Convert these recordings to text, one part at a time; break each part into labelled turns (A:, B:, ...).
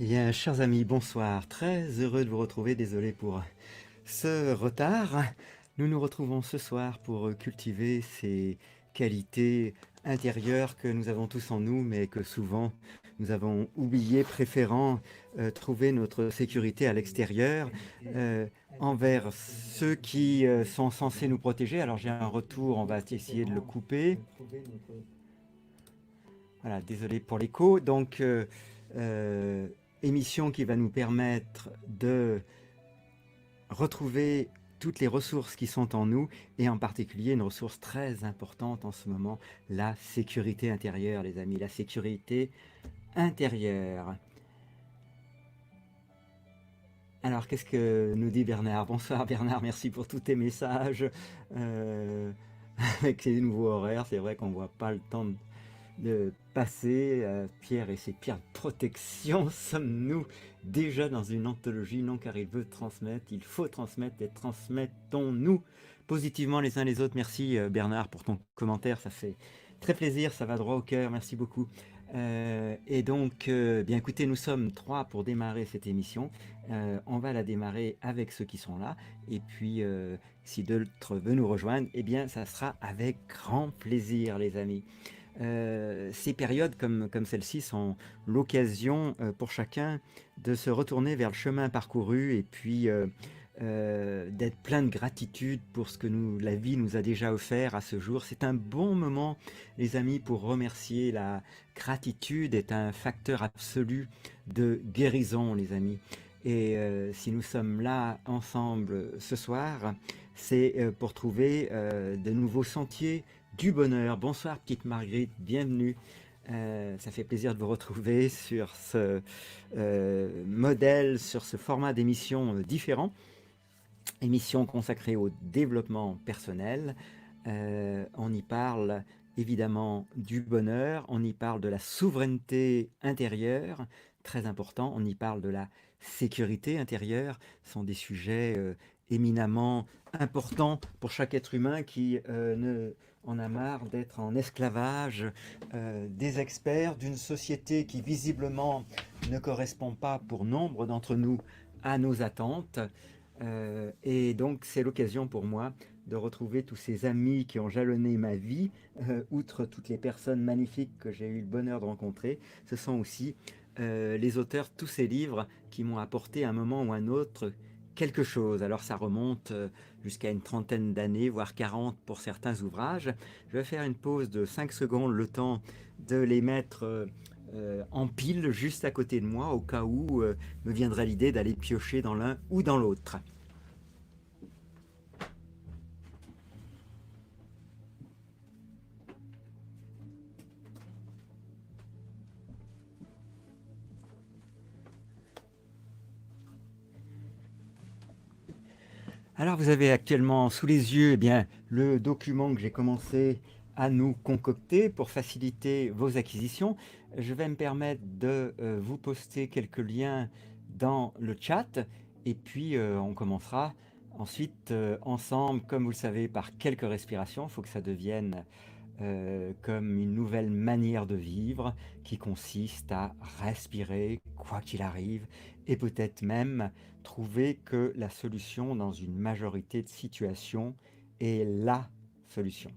A: Eh bien, chers amis, bonsoir. Très heureux de vous retrouver. Désolé pour ce retard. Nous nous retrouvons ce soir pour cultiver ces qualités intérieures que nous avons tous en nous, mais que souvent nous avons oublié, préférant trouver notre sécurité à l'extérieur, euh, envers ceux qui sont censés nous protéger. Alors j'ai un retour, on va essayer de le couper. Voilà, désolé pour l'écho. Donc, euh, émission qui va nous permettre de retrouver toutes les ressources qui sont en nous, et en particulier une ressource très importante en ce moment, la sécurité intérieure, les amis, la sécurité intérieure. Alors, qu'est-ce que nous dit Bernard? Bonsoir Bernard, merci pour tous tes messages. Euh, avec ces nouveaux horaires, c'est vrai qu'on ne voit pas le temps de passer. Pierre et ses pierres de protection, sommes-nous déjà dans une anthologie? Non, car il veut transmettre, il faut transmettre, et transmettons-nous positivement les uns les autres. Merci Bernard pour ton commentaire, ça fait très plaisir, ça va droit au cœur, merci beaucoup. Et donc, bien écoutez, nous sommes trois pour démarrer cette émission. On va la démarrer avec ceux qui sont là, et puis si d'autres veulent nous rejoindre, eh bien ça sera avec grand plaisir les amis. Ces périodes comme celle-ci sont l'occasion pour chacun de se retourner vers le chemin parcouru, et puis d'être plein de gratitude pour ce que la vie nous a déjà offert à ce jour. C'est un bon moment, les amis, pour remercier. La gratitude est un facteur absolu de guérison, les amis. Et si nous sommes là ensemble ce soir, c'est pour trouver de nouveaux sentiers du bonheur. Bonsoir petite Marguerite, bienvenue. Ça fait plaisir de vous retrouver sur ce modèle, sur ce format d'émission différent. Émission consacrée au développement personnel. On y parle évidemment du bonheur, on y parle de la souveraineté intérieure, très important, on y parle de la sécurité intérieure. Ce sont des sujets éminemment importants pour chaque être humain qui en a marre d'être en esclavage des experts, d'une société qui visiblement ne correspond pas pour nombre d'entre nous à nos attentes. Et donc c'est l'occasion pour moi de retrouver tous ces amis qui ont jalonné ma vie, outre toutes les personnes magnifiques que j'ai eu le bonheur de rencontrer. Ce sont aussi les auteurs de tous ces livres qui m'ont apporté à un moment ou à un autre quelque chose. Alors ça remonte jusqu'à une trentaine d'années, voire 40 pour certains ouvrages. Je vais faire une pause de 5 secondes, le temps de les mettre en pile juste à côté de moi, au cas où me viendrait l'idée d'aller piocher dans l'un ou dans l'autre. Alors vous avez actuellement sous les yeux, eh bien, le document que j'ai commencé à nous concocter pour faciliter vos acquisitions. Je vais me permettre de vous poster quelques liens dans le chat, et puis on commencera ensuite ensemble, comme vous le savez, par quelques respirations. Il faut que ça devienne comme une nouvelle manière de vivre qui consiste à respirer quoi qu'il arrive, et peut-être même trouver que la solution dans une majorité de situations est la solution.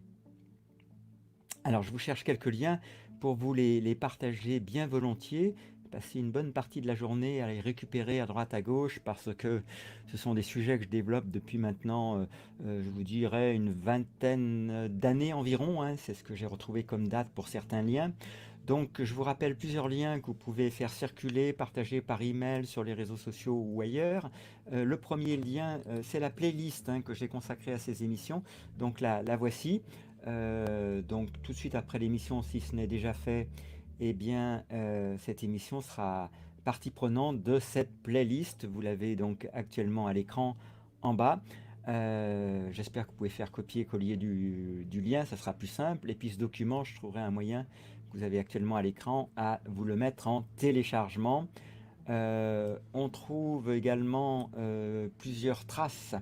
A: Alors je vous cherche quelques liens pour vous les partager bien volontiers. Passer une bonne partie de la journée à les récupérer à droite à gauche, parce que ce sont des sujets que je développe depuis maintenant, je vous dirais, une vingtaine d'années environ, hein. C'est ce que j'ai retrouvé comme date pour certains liens. Donc je vous rappelle plusieurs liens que vous pouvez faire circuler, partager par email sur les réseaux sociaux ou ailleurs. Le premier lien, c'est la playlist que j'ai consacrée à ces émissions. Donc la voici. Donc tout de suite après l'émission, si ce n'est déjà fait, eh bien cette émission sera partie prenante de cette playlist. Vous l'avez donc actuellement à l'écran en bas. J'espère que vous pouvez faire copier-coller du lien, ça sera plus simple. Et puis ce document, je trouverai un moyen que vous avez actuellement à l'écran à vous le mettre en téléchargement. On trouve également plusieurs traces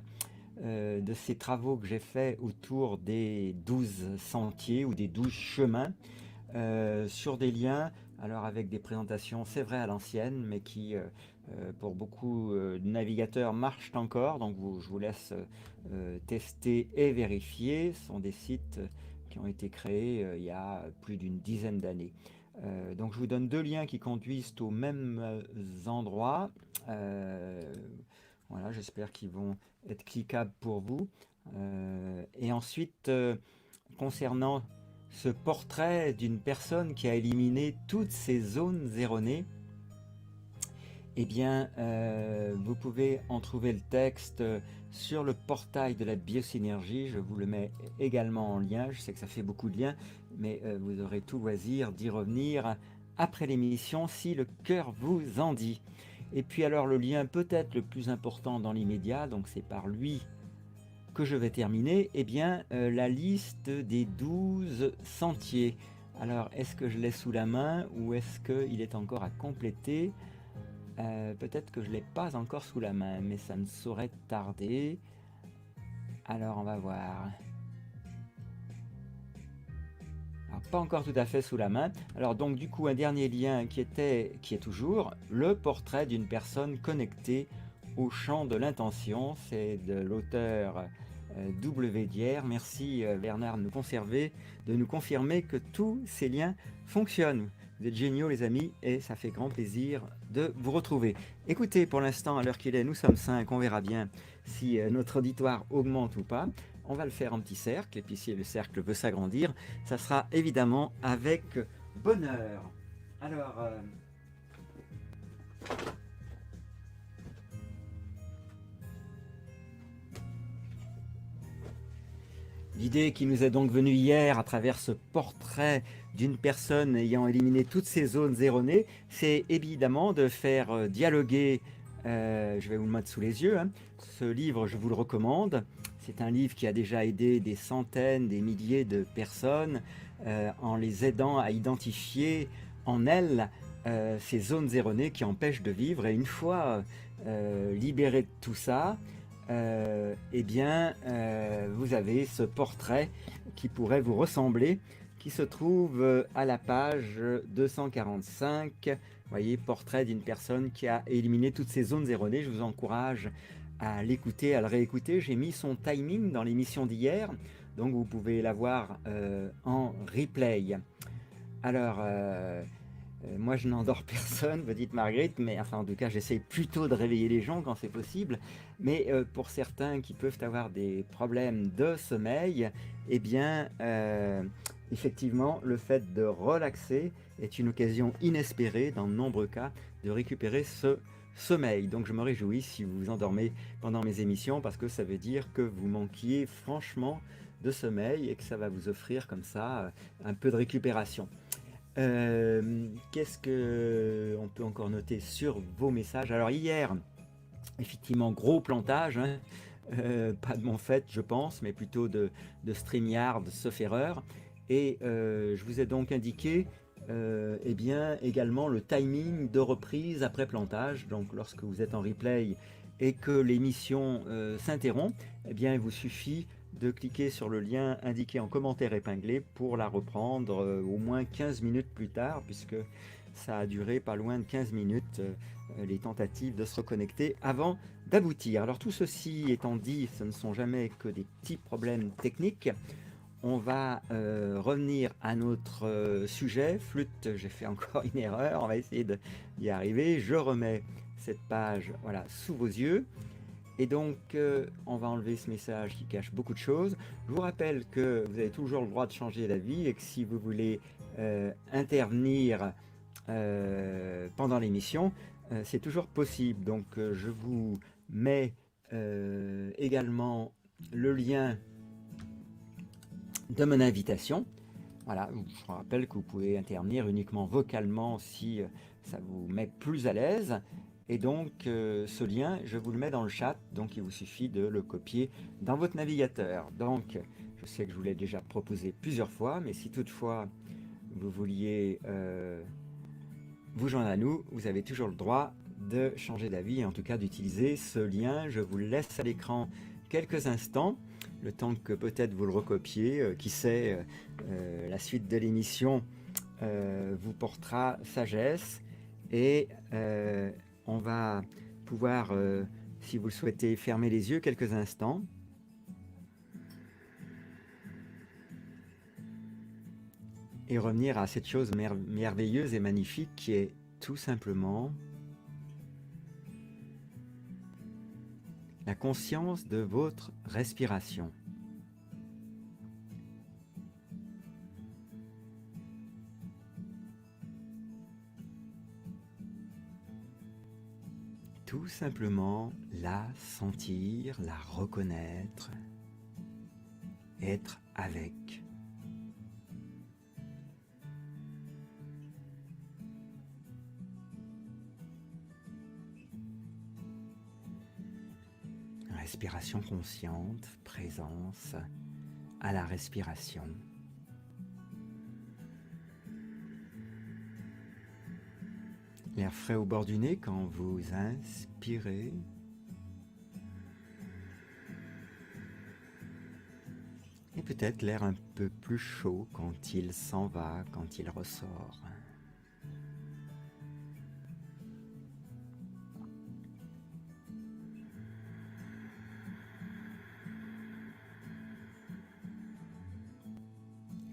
A: de ces travaux que j'ai faits autour des 12 sentiers ou des 12 chemins sur des liens. alors avec des présentations, c'est vrai, à l'ancienne, mais qui, pour beaucoup de navigateurs, marchent encore. Donc je vous laisse tester et vérifier. Ce sont des sites qui ont été créés il y a plus d'une dizaine d'années. Donc je vous donne deux liens qui conduisent aux mêmes endroits. Voilà, j'espère qu'ils vont être cliquables pour vous. Et ensuite, concernant ce portrait d'une personne qui a éliminé toutes ces zones erronées, eh bien, vous pouvez en trouver le texte sur le portail de la biosynergie. Je vous le mets également en lien. Je sais que ça fait beaucoup de liens, mais vous aurez tout loisir d'y revenir après l'émission si le cœur vous en dit. Et puis alors le lien peut-être le plus important dans l'immédiat, donc c'est par lui que je vais terminer, eh bien la liste des 12 sentiers. Alors est-ce que je l'ai sous la main ou est-ce qu'il est encore à compléter? Peut-être que je ne l'ai pas encore sous la main, mais ça ne saurait tarder. Alors on va voir. Alors, pas encore tout à fait sous la main. Alors donc du coup un dernier lien qui est toujours le portrait d'une personne connectée au champ de l'intention. C'est de l'auteur W. Dier. Merci Bernard de nous confirmer que tous ces liens fonctionnent. Vous êtes géniaux les amis et ça fait grand plaisir de vous retrouver. Écoutez, pour l'instant, à l'heure qu'il est, nous sommes 5, on verra bien si notre auditoire augmente ou pas. On va le faire en petit cercle et puis si le cercle veut s'agrandir, ça sera évidemment avec bonheur. Alors... l'idée qui nous est donc venue hier à travers ce portrait d'une personne ayant éliminé toutes ces zones erronées, c'est évidemment de faire dialoguer, je vais vous le mettre sous les yeux, hein, ce livre je vous le recommande, c'est un livre qui a déjà aidé des centaines, des milliers de personnes en les aidant à identifier en elles ces zones erronées qui empêchent de vivre, et une fois libéré de tout ça, eh bien, vous avez ce portrait qui pourrait vous ressembler, qui se trouve à la page 245. Vous voyez, portrait d'une personne qui a éliminé toutes ces zones erronées. Je vous encourage à l'écouter, à le réécouter. J'ai mis son timing dans l'émission d'hier, donc vous pouvez la voir en replay. Alors... moi je n'endors personne, vous dites Marguerite, mais enfin en tout cas j'essaie plutôt de réveiller les gens quand c'est possible, mais pour certains qui peuvent avoir des problèmes de sommeil, eh bien effectivement le fait de relaxer est une occasion inespérée dans de nombreux cas de récupérer ce sommeil. Donc je me réjouis si vous vous endormez pendant mes émissions parce que ça veut dire que vous manquiez franchement de sommeil et que ça va vous offrir comme ça un peu de récupération. Qu'est-ce que on peut encore noter sur vos messages? Alors hier, effectivement, gros plantage, hein, pas de mon fait, je pense, mais plutôt de StreamYard, sauf erreur. Et je vous ai donc indiqué eh bien, également le timing de reprise après plantage. Donc lorsque vous êtes en replay et que l'émission s'interrompt, eh bien, il vous suffit de cliquer sur le lien indiqué en commentaire épinglé pour la reprendre au moins 15 minutes plus tard, puisque ça a duré pas loin de 15 minutes les tentatives de se reconnecter avant d'aboutir. Alors tout ceci étant dit, ce ne sont jamais que des petits problèmes techniques. On va revenir à notre sujet. Flûte, j'ai fait encore une erreur, on va essayer d'y arriver. Je remets cette page voilà, sous vos yeux. Et donc, on va enlever ce message qui cache beaucoup de choses. Je vous rappelle que vous avez toujours le droit de changer d'avis et que si vous voulez intervenir pendant l'émission, c'est toujours possible. Donc, je vous mets également le lien de mon invitation. Voilà, je vous rappelle que vous pouvez intervenir uniquement vocalement si ça vous met plus à l'aise. Et donc, ce lien, je vous le mets dans le chat, donc il vous suffit de le copier dans votre navigateur. Donc, je sais que je vous l'ai déjà proposé plusieurs fois, mais si toutefois vous vouliez vous joindre à nous, vous avez toujours le droit de changer d'avis, en tout cas d'utiliser ce lien. Je vous le laisse à l'écran quelques instants, le temps que peut-être vous le recopiez, qui sait, la suite de l'émission vous portera sagesse et on va pouvoir, si vous le souhaitez, fermer les yeux quelques instants. Et revenir à cette chose merveilleuse et magnifique qui est tout simplement la conscience de votre respiration. Tout simplement la sentir, la reconnaître, être avec. Respiration consciente, présence à la respiration. L'air frais au bord du nez quand vous inspirez. Et peut-être l'air un peu plus chaud quand il s'en va, quand il ressort.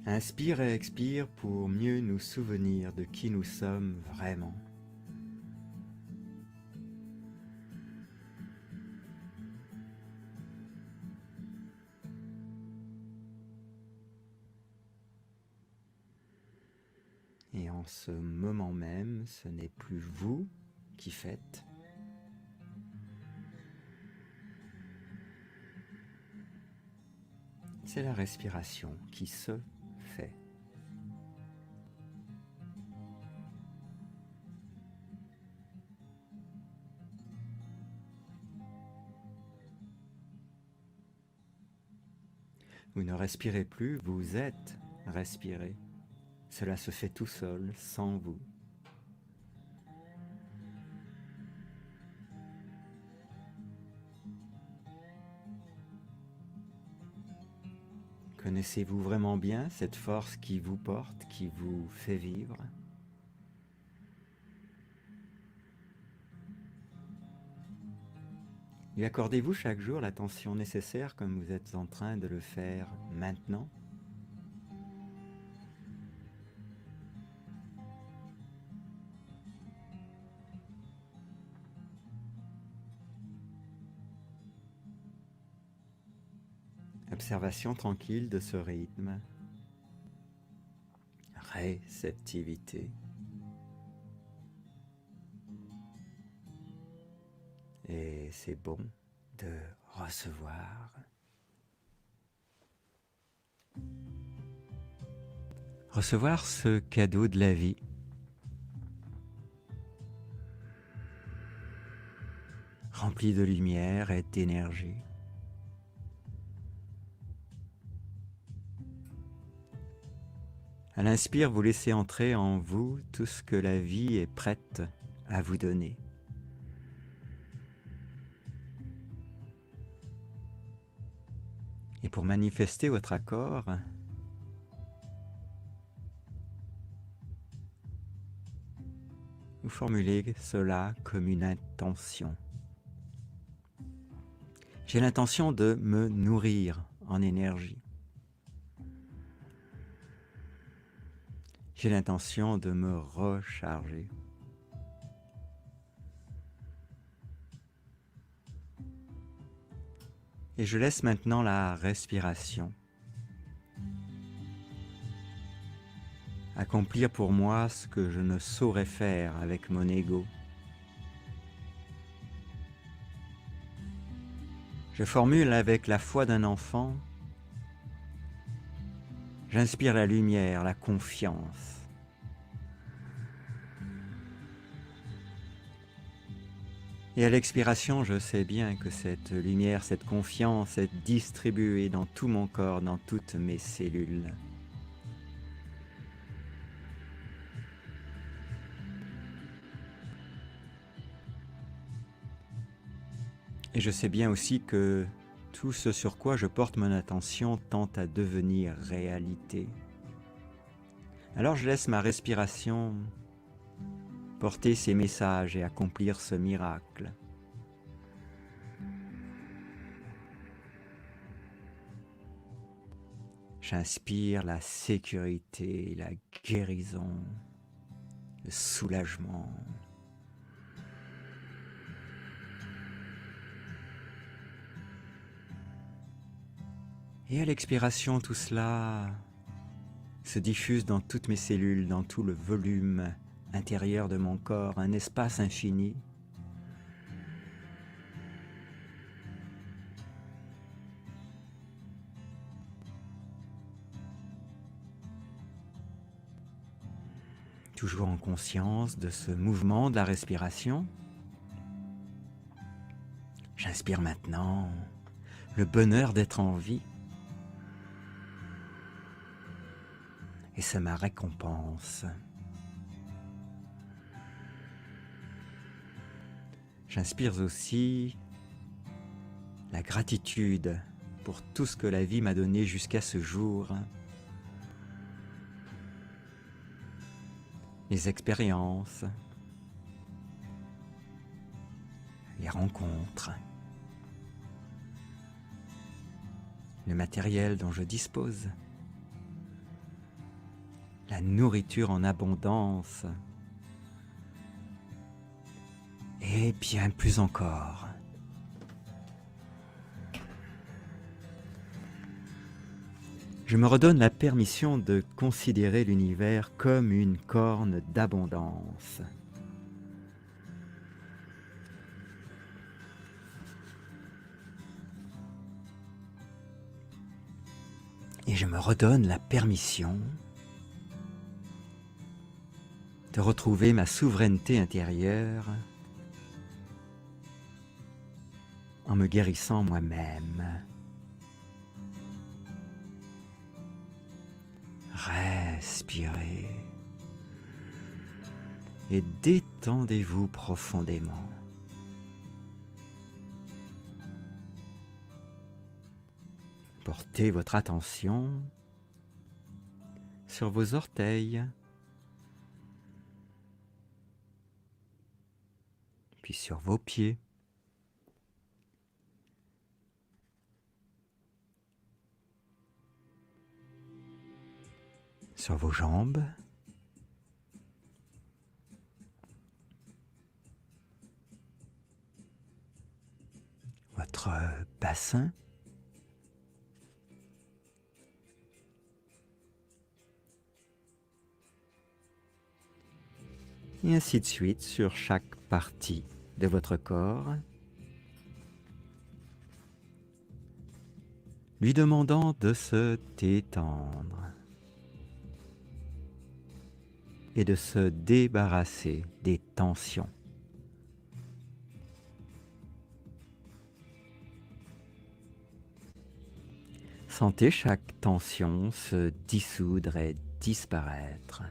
A: Inspire et expire pour mieux nous souvenir de qui nous sommes vraiment. Et en ce moment même, ce n'est plus vous qui faites, c'est la respiration qui se fait. Vous ne respirez plus, vous êtes respiré. Cela se fait tout seul, sans vous. Connaissez-vous vraiment bien cette force qui vous porte, qui vous fait vivre ? Lui accordez-vous chaque jour l'attention nécessaire comme vous êtes en train de le faire maintenant ? Observation tranquille de ce rythme. Réceptivité. Et c'est bon de recevoir. Recevoir ce cadeau de la vie. Rempli de lumière et d'énergie. À l'inspire, vous laissez entrer en vous tout ce que la vie est prête à vous donner. Et pour manifester votre accord, vous formulez cela comme une intention. J'ai l'intention de me nourrir en énergie. J'ai l'intention de me recharger. Et je laisse maintenant la respiration accomplir pour moi ce que je ne saurais faire avec mon ego. Je formule avec la foi d'un enfant. J'inspire la lumière, la confiance. Et à l'expiration, je sais bien que cette lumière, cette confiance est distribuée dans tout mon corps, dans toutes mes cellules. Et je sais bien aussi que tout ce sur quoi je porte mon attention tend à devenir réalité. Alors je laisse ma respiration porter ces messages et accomplir ce miracle. J'inspire la sécurité, la guérison, le soulagement. Et à l'expiration, tout cela se diffuse dans toutes mes cellules, dans tout le volume intérieur de mon corps, un espace infini. Toujours en conscience de ce mouvement de la respiration. J'inspire maintenant le bonheur d'être en vie. Et c'est ma récompense. J'inspire aussi la gratitude pour tout ce que la vie m'a donné jusqu'à ce jour. Les expériences, les rencontres, le matériel dont je dispose, la nourriture en abondance, et bien plus encore. Je me redonne la permission de considérer l'univers comme une corne d'abondance. Et je me redonne la permission de retrouver ma souveraineté intérieure en me guérissant moi-même. Respirez et détendez-vous profondément. Portez votre attention sur vos orteils, puis sur vos pieds. Sur vos jambes, votre bassin, et ainsi de suite sur chaque partie de votre corps, lui demandant de se détendre et de se débarrasser des tensions. Sentez chaque tension se dissoudre et disparaître.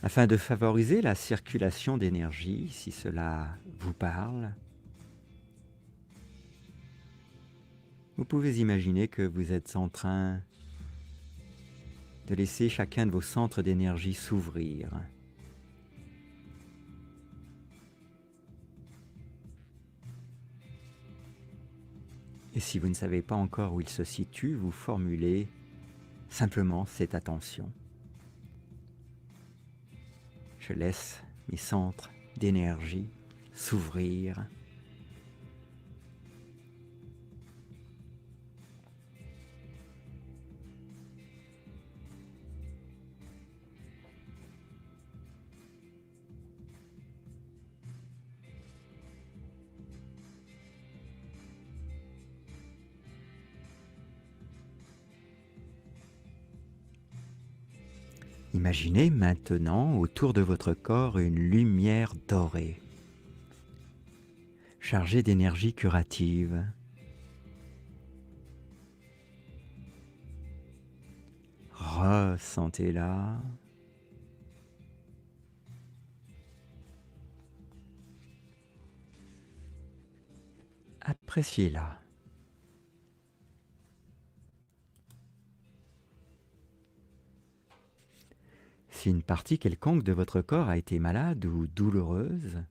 A: Afin de favoriser la circulation d'énergie, si cela vous parle, vous pouvez imaginer que vous êtes en train de laisser chacun de vos centres d'énergie s'ouvrir. Et si vous ne savez pas encore où il se situe, vous formulez simplement cette attention. Je laisse mes centres d'énergie s'ouvrir. Imaginez maintenant autour de votre corps une lumière dorée, chargée d'énergie curative. Ressentez-la appréciez-la. Si une partie quelconque de votre corps a été malade ou douloureuse,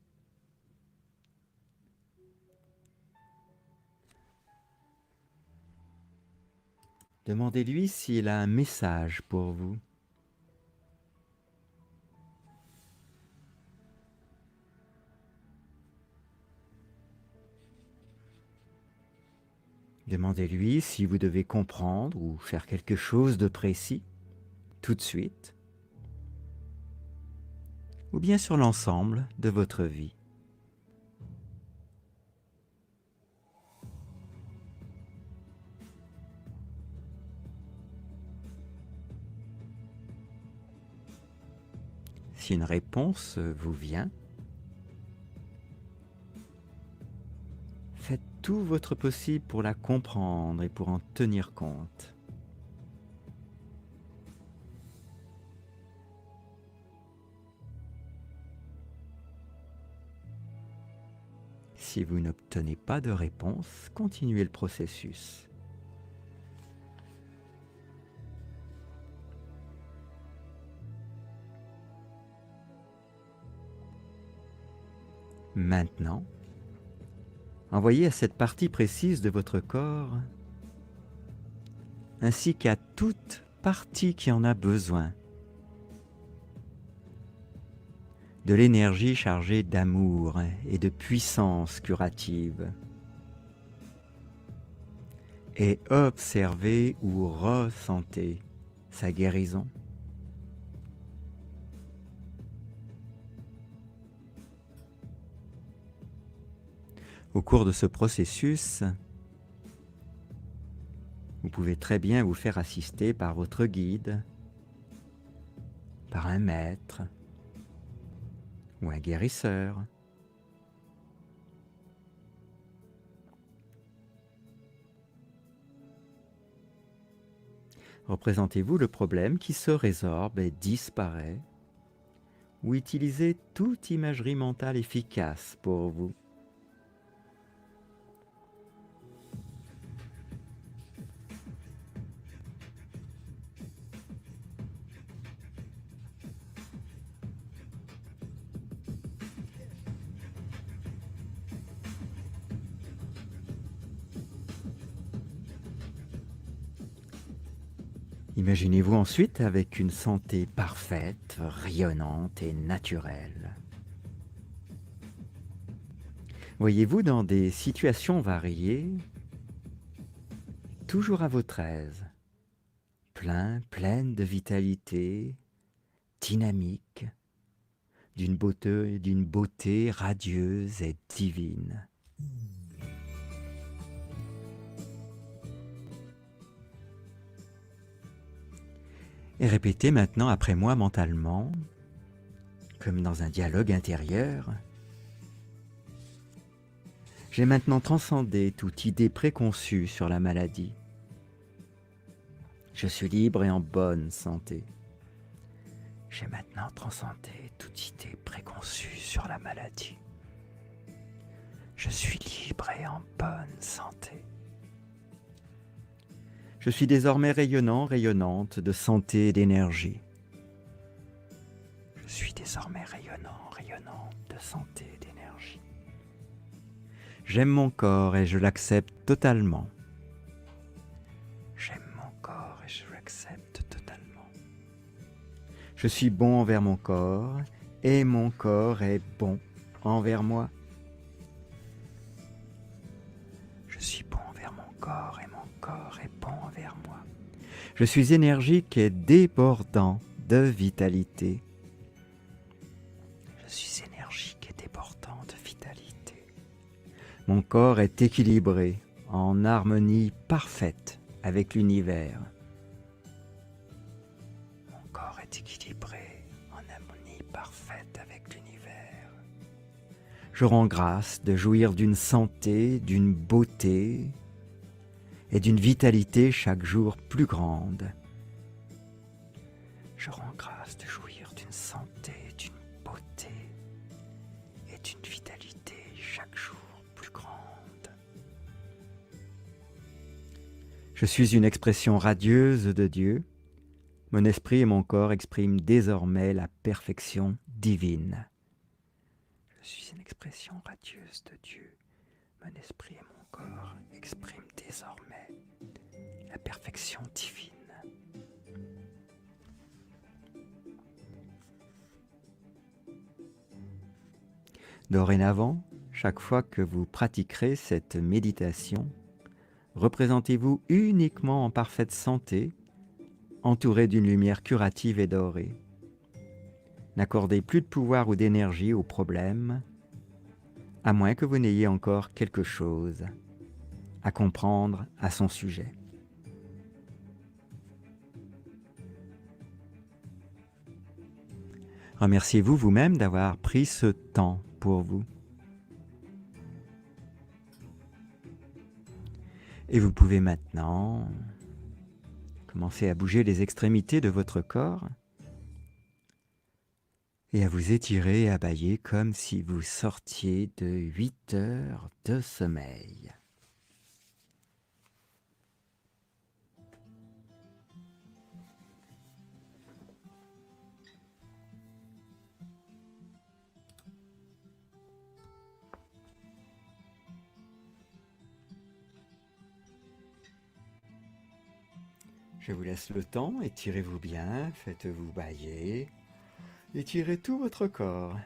A: demandez-lui s'il a un message pour vous. Demandez-lui si vous devez comprendre ou faire quelque chose de précis, tout de suite, ou bien sur l'ensemble de votre vie. Si une réponse vous vient, faites tout votre possible pour la comprendre et pour en tenir compte. Si vous n'obtenez pas de réponse, continuez le processus. Maintenant, envoyez à cette partie précise de votre corps, ainsi qu'à toute partie qui en a besoin, de l'énergie chargée d'amour et de puissance curative. Et observez ou ressentez sa guérison. Au cours de ce processus, vous pouvez très bien vous faire assister par votre guide, par un maître ou un guérisseur. Représentez-vous le problème qui se résorbe et disparaît, ou utilisez toute imagerie mentale efficace pour vous. Imaginez-vous ensuite avec une santé parfaite, rayonnante et naturelle. Voyez-vous dans des situations variées, toujours à votre aise, pleine de vitalité, dynamique, d'une beauté radieuse et divine. Et répétez maintenant après moi mentalement, comme dans un dialogue intérieur. J'ai maintenant transcendé toute idée préconçue sur la maladie. Je suis libre et en bonne santé. J'ai maintenant transcendé toute idée préconçue sur la maladie. Je suis libre et en bonne santé. Je suis désormais rayonnant, rayonnante de santé et d'énergie. Je suis désormais rayonnant, rayonnante de santé et d'énergie. J'aime mon corps et je l'accepte totalement. J'aime mon corps et je l'accepte totalement. Je suis bon envers mon corps et mon corps est bon envers moi. Je suis bon envers mon corps et mon corps est bon envers moi. Je suis énergique et débordant de vitalité. Je suis énergique et débordant de vitalité. Mon corps est équilibré, en harmonie parfaite avec l'univers. Mon corps est équilibré, en harmonie parfaite avec l'univers. Je rends grâce de jouir d'une santé, d'une beauté et d'une vitalité chaque jour plus grande. Je rends grâce de jouir d'une santé, d'une beauté et d'une vitalité chaque jour plus grande. Je suis une expression radieuse de Dieu. Mon esprit et mon corps expriment désormais la perfection divine. Je suis une expression radieuse de Dieu. Mon esprit et mon corps expriment désormais la perfection divine. Dorénavant, chaque fois que vous pratiquerez cette méditation, représentez-vous uniquement en parfaite santé, entouré d'une lumière curative et dorée. N'accordez plus de pouvoir ou d'énergie aux problèmes, à moins que vous n'ayez encore quelque chose à comprendre à son sujet. Remerciez-vous vous-même d'avoir pris ce temps pour vous. Et vous pouvez maintenant commencer à bouger les extrémités de votre corps et à vous étirer et à bâiller comme si vous sortiez de 8 heures de sommeil. Je vous laisse le temps, étirez-vous bien, faites-vous bâiller, étirez tout votre corps.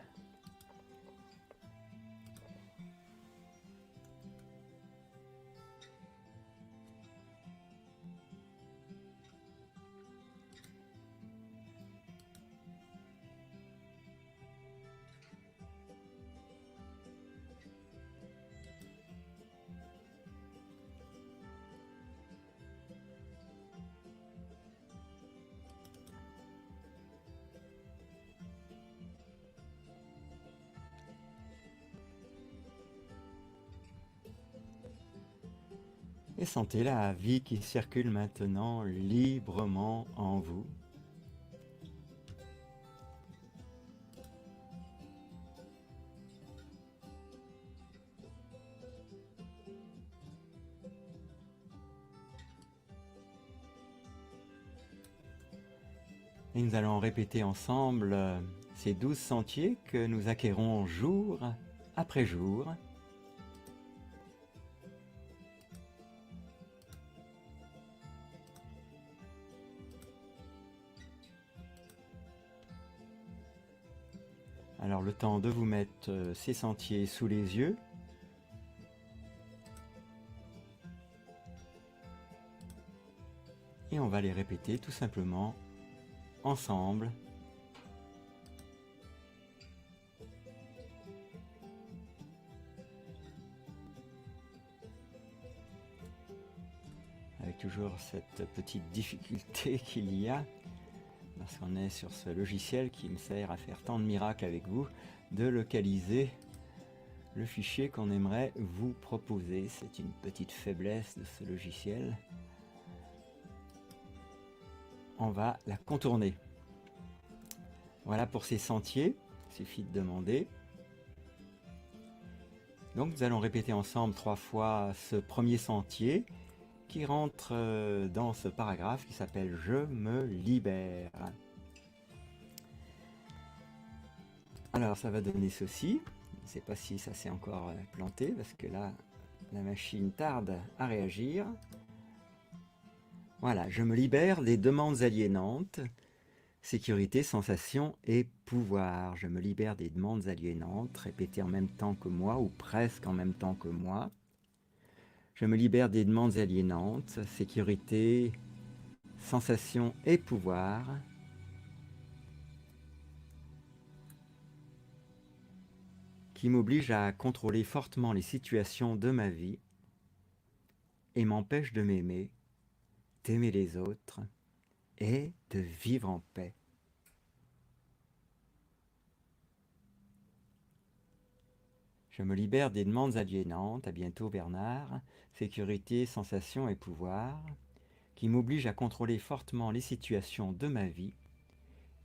A: Et sentez la vie qui circule maintenant librement en vous. Et nous allons répéter ensemble ces 12 sentiers que nous acquérons jour après jour. Alors le temps de vous mettre ces sentiers sous les yeux. Et on va les répéter tout simplement ensemble. Avec toujours cette petite difficulté qu'il y a, parce qu'on est sur ce logiciel qui me sert à faire tant de miracles avec vous, de localiser le fichier qu'on aimerait vous proposer. C'est une petite faiblesse de ce logiciel. On va la contourner. Voilà pour ces sentiers, il suffit de demander. Donc nous allons répéter ensemble 3 fois ce premier sentier qui rentre dans ce paragraphe qui s'appelle « Je me libère ». Alors ça va donner ceci. Je ne sais pas si ça s'est encore planté parce que là la machine tarde à réagir. Voilà, je me libère des demandes aliénantes, sécurité, sensation et pouvoir. Je me libère des demandes aliénantes, répétez en même temps que moi ou presque en même temps que moi. Je me libère des demandes aliénantes, sécurité, sensation et pouvoir. Qui m'obligent à contrôler fortement les situations de ma vie et m'empêchent de m'aimer, d'aimer les autres et de vivre en paix. Je me libère des demandes aliénantes, à bientôt Bernard, sécurité, sensation et pouvoir, qui m'obligent à contrôler fortement les situations de ma vie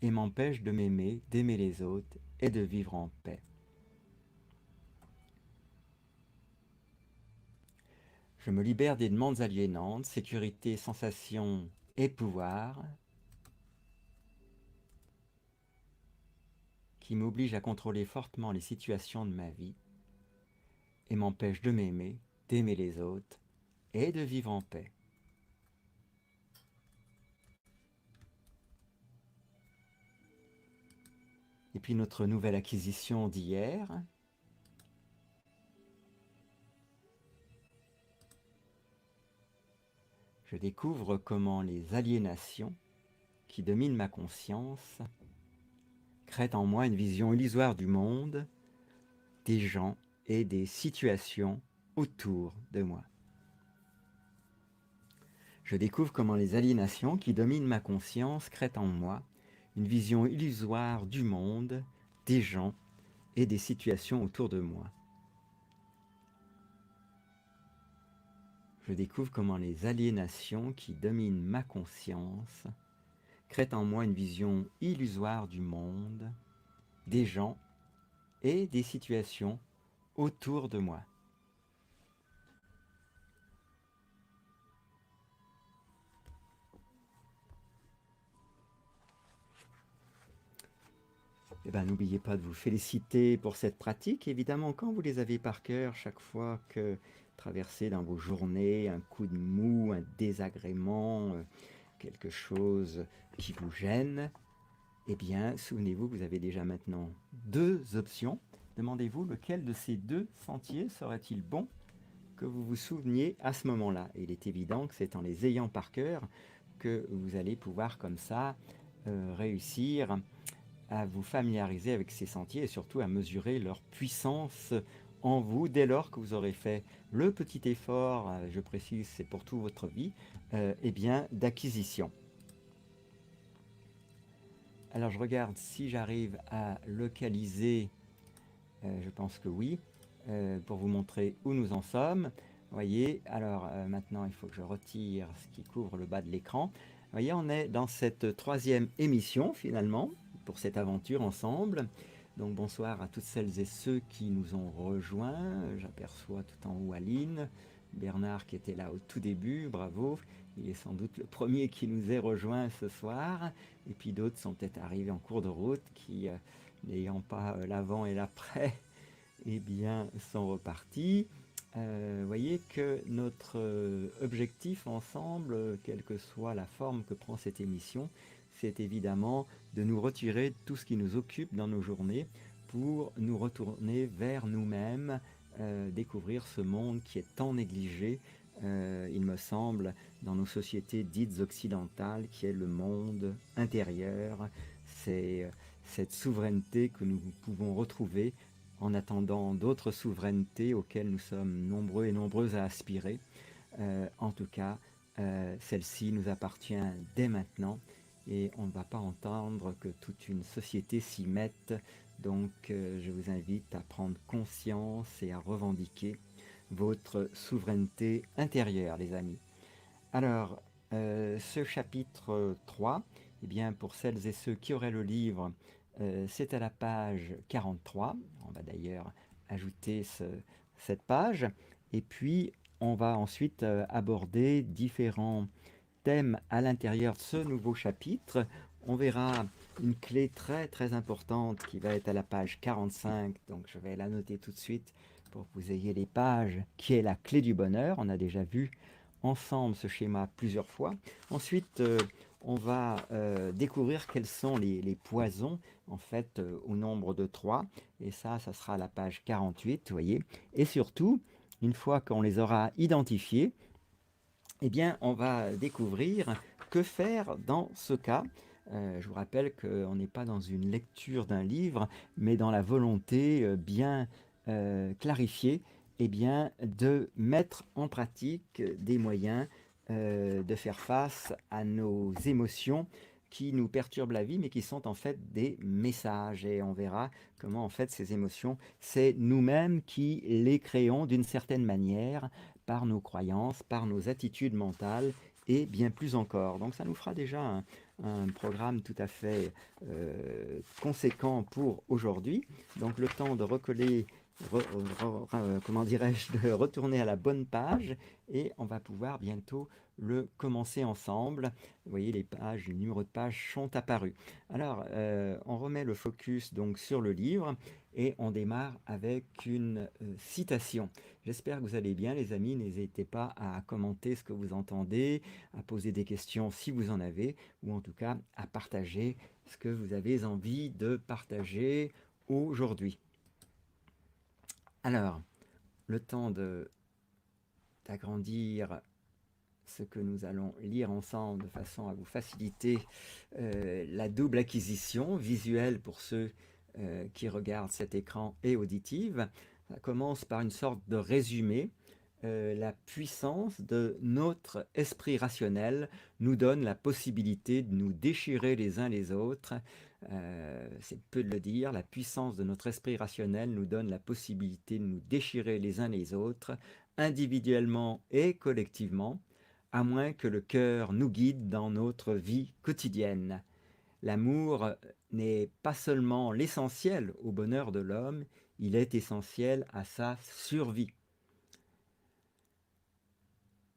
A: et m'empêchent de m'aimer, d'aimer les autres et de vivre en paix. Je me libère des demandes aliénantes, sécurité, sensation et pouvoir, qui m'obligent à contrôler fortement les situations de ma vie et m'empêchent de m'aimer, d'aimer les autres et de vivre en paix. Et puis notre nouvelle acquisition d'hier, je découvre comment les aliénations qui dominent ma conscience créent en moi une vision illusoire du monde, des gens et des situations autour de moi. Je découvre comment les aliénations qui dominent ma conscience créent en moi une vision illusoire du monde, des gens et des situations autour de moi. Je découvre comment les aliénations qui dominent ma conscience créent en moi une vision illusoire du monde, des gens et des situations autour de moi. Eh ben, n'oubliez pas de vous féliciter pour cette pratique. Évidemment, quand vous les avez par cœur, chaque fois que traversez dans vos journées un coup de mou, un désagrément, quelque chose qui vous gêne, eh bien, souvenez-vous que vous avez déjà maintenant deux options. Demandez-vous lequel de ces deux sentiers serait-il bon que vous vous souveniez à ce moment-là. Et il est évident que c'est en les ayant par cœur que vous allez pouvoir comme ça réussir à vous familiariser avec ces sentiers et surtout à mesurer leur puissance en vous dès lors que vous aurez fait le petit effort, je précise, c'est pour toute votre vie, eh bien, d'acquisition. Alors je regarde si j'arrive à localiser, je pense que oui, pour vous montrer où nous en sommes. Vous voyez, alors maintenant il faut que je retire ce qui couvre le bas de l'écran. Vous voyez, on est dans cette troisième émission finalement, pour cette aventure ensemble. Donc bonsoir à toutes celles et ceux qui nous ont rejoints. J'aperçois tout en haut Aline, Bernard qui était là au tout début, bravo. Il est sans doute le premier qui nous est rejoint ce soir. Et puis d'autres sont peut-être arrivés en cours de route qui, n'ayant pas l'avant et l'après, eh bien, sont repartis. Voyez que notre objectif ensemble, quelle que soit la forme que prend cette émission, c'est évidemment de nous retirer de tout ce qui nous occupe dans nos journées pour nous retourner vers nous-mêmes, découvrir ce monde qui est tant négligé, il me semble, dans nos sociétés dites occidentales, qui est le monde intérieur. C'est cette souveraineté que nous pouvons retrouver en attendant d'autres souverainetés auxquelles nous sommes nombreux et nombreuses à aspirer. En tout cas, celle-ci nous appartient dès maintenant et on ne va pas entendre que toute une société s'y mette. Donc je vous invite à prendre conscience et à revendiquer votre souveraineté intérieure, les amis. Alors, ce chapitre 3, eh bien, pour celles et ceux qui auraient le livre, c'est à la page 43. On va d'ailleurs ajouter cette page. Et puis, on va ensuite aborder différents thèmes à l'intérieur de ce nouveau chapitre. On verra une clé très très importante qui va être à la page 45. Donc, je vais la noter tout de suite pour que vous ayez les pages, qui est la clé du bonheur. On a déjà vu ensemble ce schéma plusieurs fois. Ensuite, on va découvrir quels sont les poisons, en fait, au nombre de 3. Et ça sera à la page 48, vous voyez. Et surtout, une fois qu'on les aura identifiés, eh bien, on va découvrir que faire dans ce cas. Je vous rappelle qu'on n'est pas dans une lecture d'un livre, mais dans la volonté bien clarifiée, eh bien, de mettre en pratique des moyens de faire face à nos émotions qui nous perturbent la vie, mais qui sont en fait des messages. Et on verra comment en fait ces émotions, c'est nous-mêmes qui les créons d'une certaine manière, par nos croyances, par nos attitudes mentales et bien plus encore. Donc ça nous fera déjà un programme tout à fait conséquent pour aujourd'hui. Donc le temps de recoller comment dirais-je, de retourner à la bonne page et on va pouvoir bientôt le commencer ensemble. Vous voyez, les pages, les numéros de pages sont apparus. Alors, on remet le focus donc sur le livre et on démarre avec une citation. J'espère que vous allez bien, les amis. N'hésitez pas à commenter ce que vous entendez, à poser des questions si vous en avez, ou en tout cas à partager ce que vous avez envie de partager aujourd'hui. Alors, le temps d'agrandir ce que nous allons lire ensemble de façon à vous faciliter la double acquisition visuelle pour ceux qui regardent cet écran et auditive. Ça commence par une sorte de résumé. La puissance de notre esprit rationnel nous donne la possibilité de nous déchirer les uns les autres. C'est peu de le dire, la puissance de notre esprit rationnel nous donne la possibilité de nous déchirer les uns les autres, individuellement et collectivement, à moins que le cœur nous guide dans notre vie quotidienne. L'amour n'est pas seulement l'essentiel au bonheur de l'homme, il est essentiel à sa survie.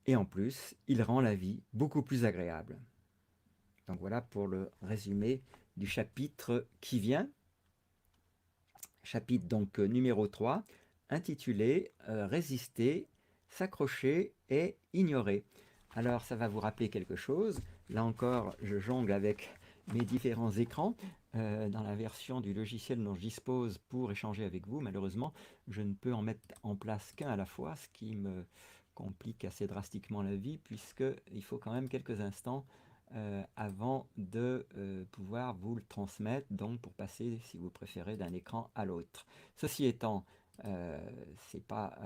A: Et en plus, il rend la vie beaucoup plus agréable. Donc voilà pour le résumé du chapitre qui vient. Chapitre donc numéro 3, intitulé Résister, s'accrocher et ignorer. Alors ça va vous rappeler quelque chose. Là encore, je jongle avec mes différents écrans. Dans la version du logiciel dont je dispose pour échanger avec vous, malheureusement, je ne peux en mettre en place qu'un à la fois, ce qui me complique assez drastiquement la vie, puisqu'il faut quand même quelques instants avant de pouvoir vous le transmettre, donc pour passer, si vous préférez, d'un écran à l'autre. Ceci étant, c'est pas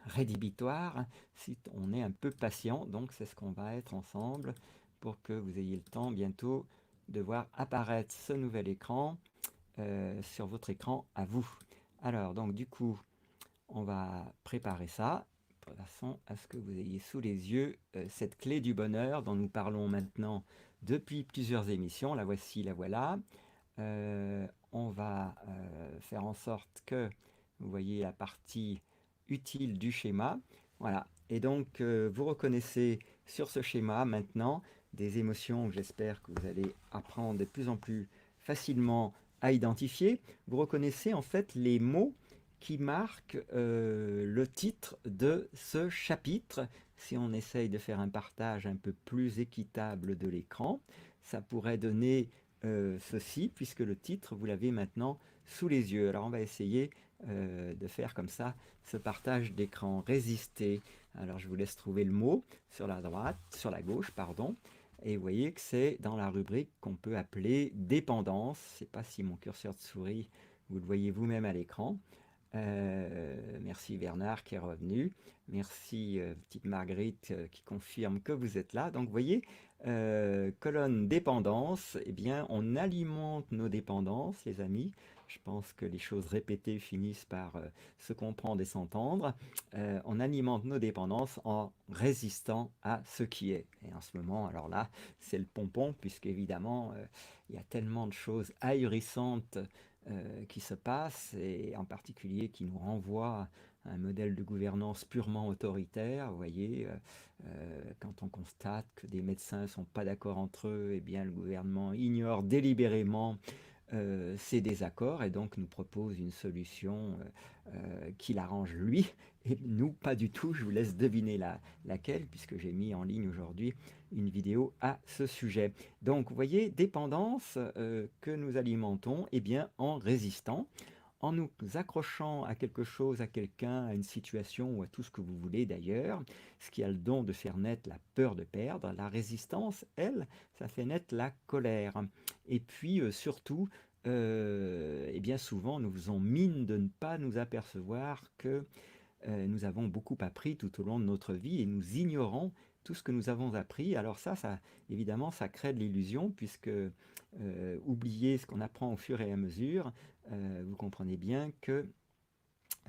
A: rédhibitoire si on est un peu patient, donc c'est ce qu'on va être ensemble pour que vous ayez le temps bientôt de voir apparaître ce nouvel écran sur votre écran à vous. Alors, donc du coup, on va préparer ça de façon à ce que vous ayez sous les yeux cette clé du bonheur dont nous parlons maintenant depuis plusieurs émissions. La voici, la voilà. On va faire en sorte que vous voyez la partie utile du schéma. Voilà. Et donc, vous reconnaissez sur ce schéma maintenant des émotions que j'espère que vous allez apprendre de plus en plus facilement à identifier. Vous reconnaissez en fait les mots qui marque le titre de ce chapitre. Si on essaye de faire un partage un peu plus équitable de l'écran, ça pourrait donner ceci, puisque le titre, vous l'avez maintenant sous les yeux. Alors on va essayer de faire comme ça ce partage d'écran. Résister. Alors je vous laisse trouver le mot sur la droite, sur la gauche, pardon. Et vous voyez que c'est dans la rubrique qu'on peut appeler dépendance. Je ne sais pas si mon curseur de souris, vous le voyez vous-même à l'écran. Merci Bernard qui est revenu. Merci petite Marguerite qui confirme que vous êtes là. Donc vous voyez, colonne dépendance, eh bien on alimente nos dépendances les amis. Je pense que les choses répétées finissent par se comprendre et s'entendre. On alimente nos dépendances en résistant à ce qui est. Et en ce moment, alors là, c'est le pompon, puisqu'évidemment, il y a tellement de choses ahurissantes qui se passe et en particulier qui nous renvoie à un modèle de gouvernance purement autoritaire. Vous voyez, quand on constate que des médecins ne sont pas d'accord entre eux, eh bien le gouvernement ignore délibérément ces désaccords et donc nous propose une solution qui l'arrange lui et nous pas du tout. Je vous laisse deviner laquelle, puisque j'ai mis en ligne aujourd'hui une vidéo à ce sujet. Donc vous voyez, dépendance que nous alimentons eh bien, en résistant, en nous accrochant à quelque chose, à quelqu'un, à une situation ou à tout ce que vous voulez d'ailleurs, ce qui a le don de faire naître la peur de perdre. La résistance, elle, ça fait naître la colère. Et puis surtout, et bien souvent, nous faisons mine de ne pas nous apercevoir que nous avons beaucoup appris tout au long de notre vie et nous ignorons tout ce que nous avons appris. Alors ça évidemment, ça crée de l'illusion puisque oublier ce qu'on apprend au fur et à mesure, vous comprenez bien que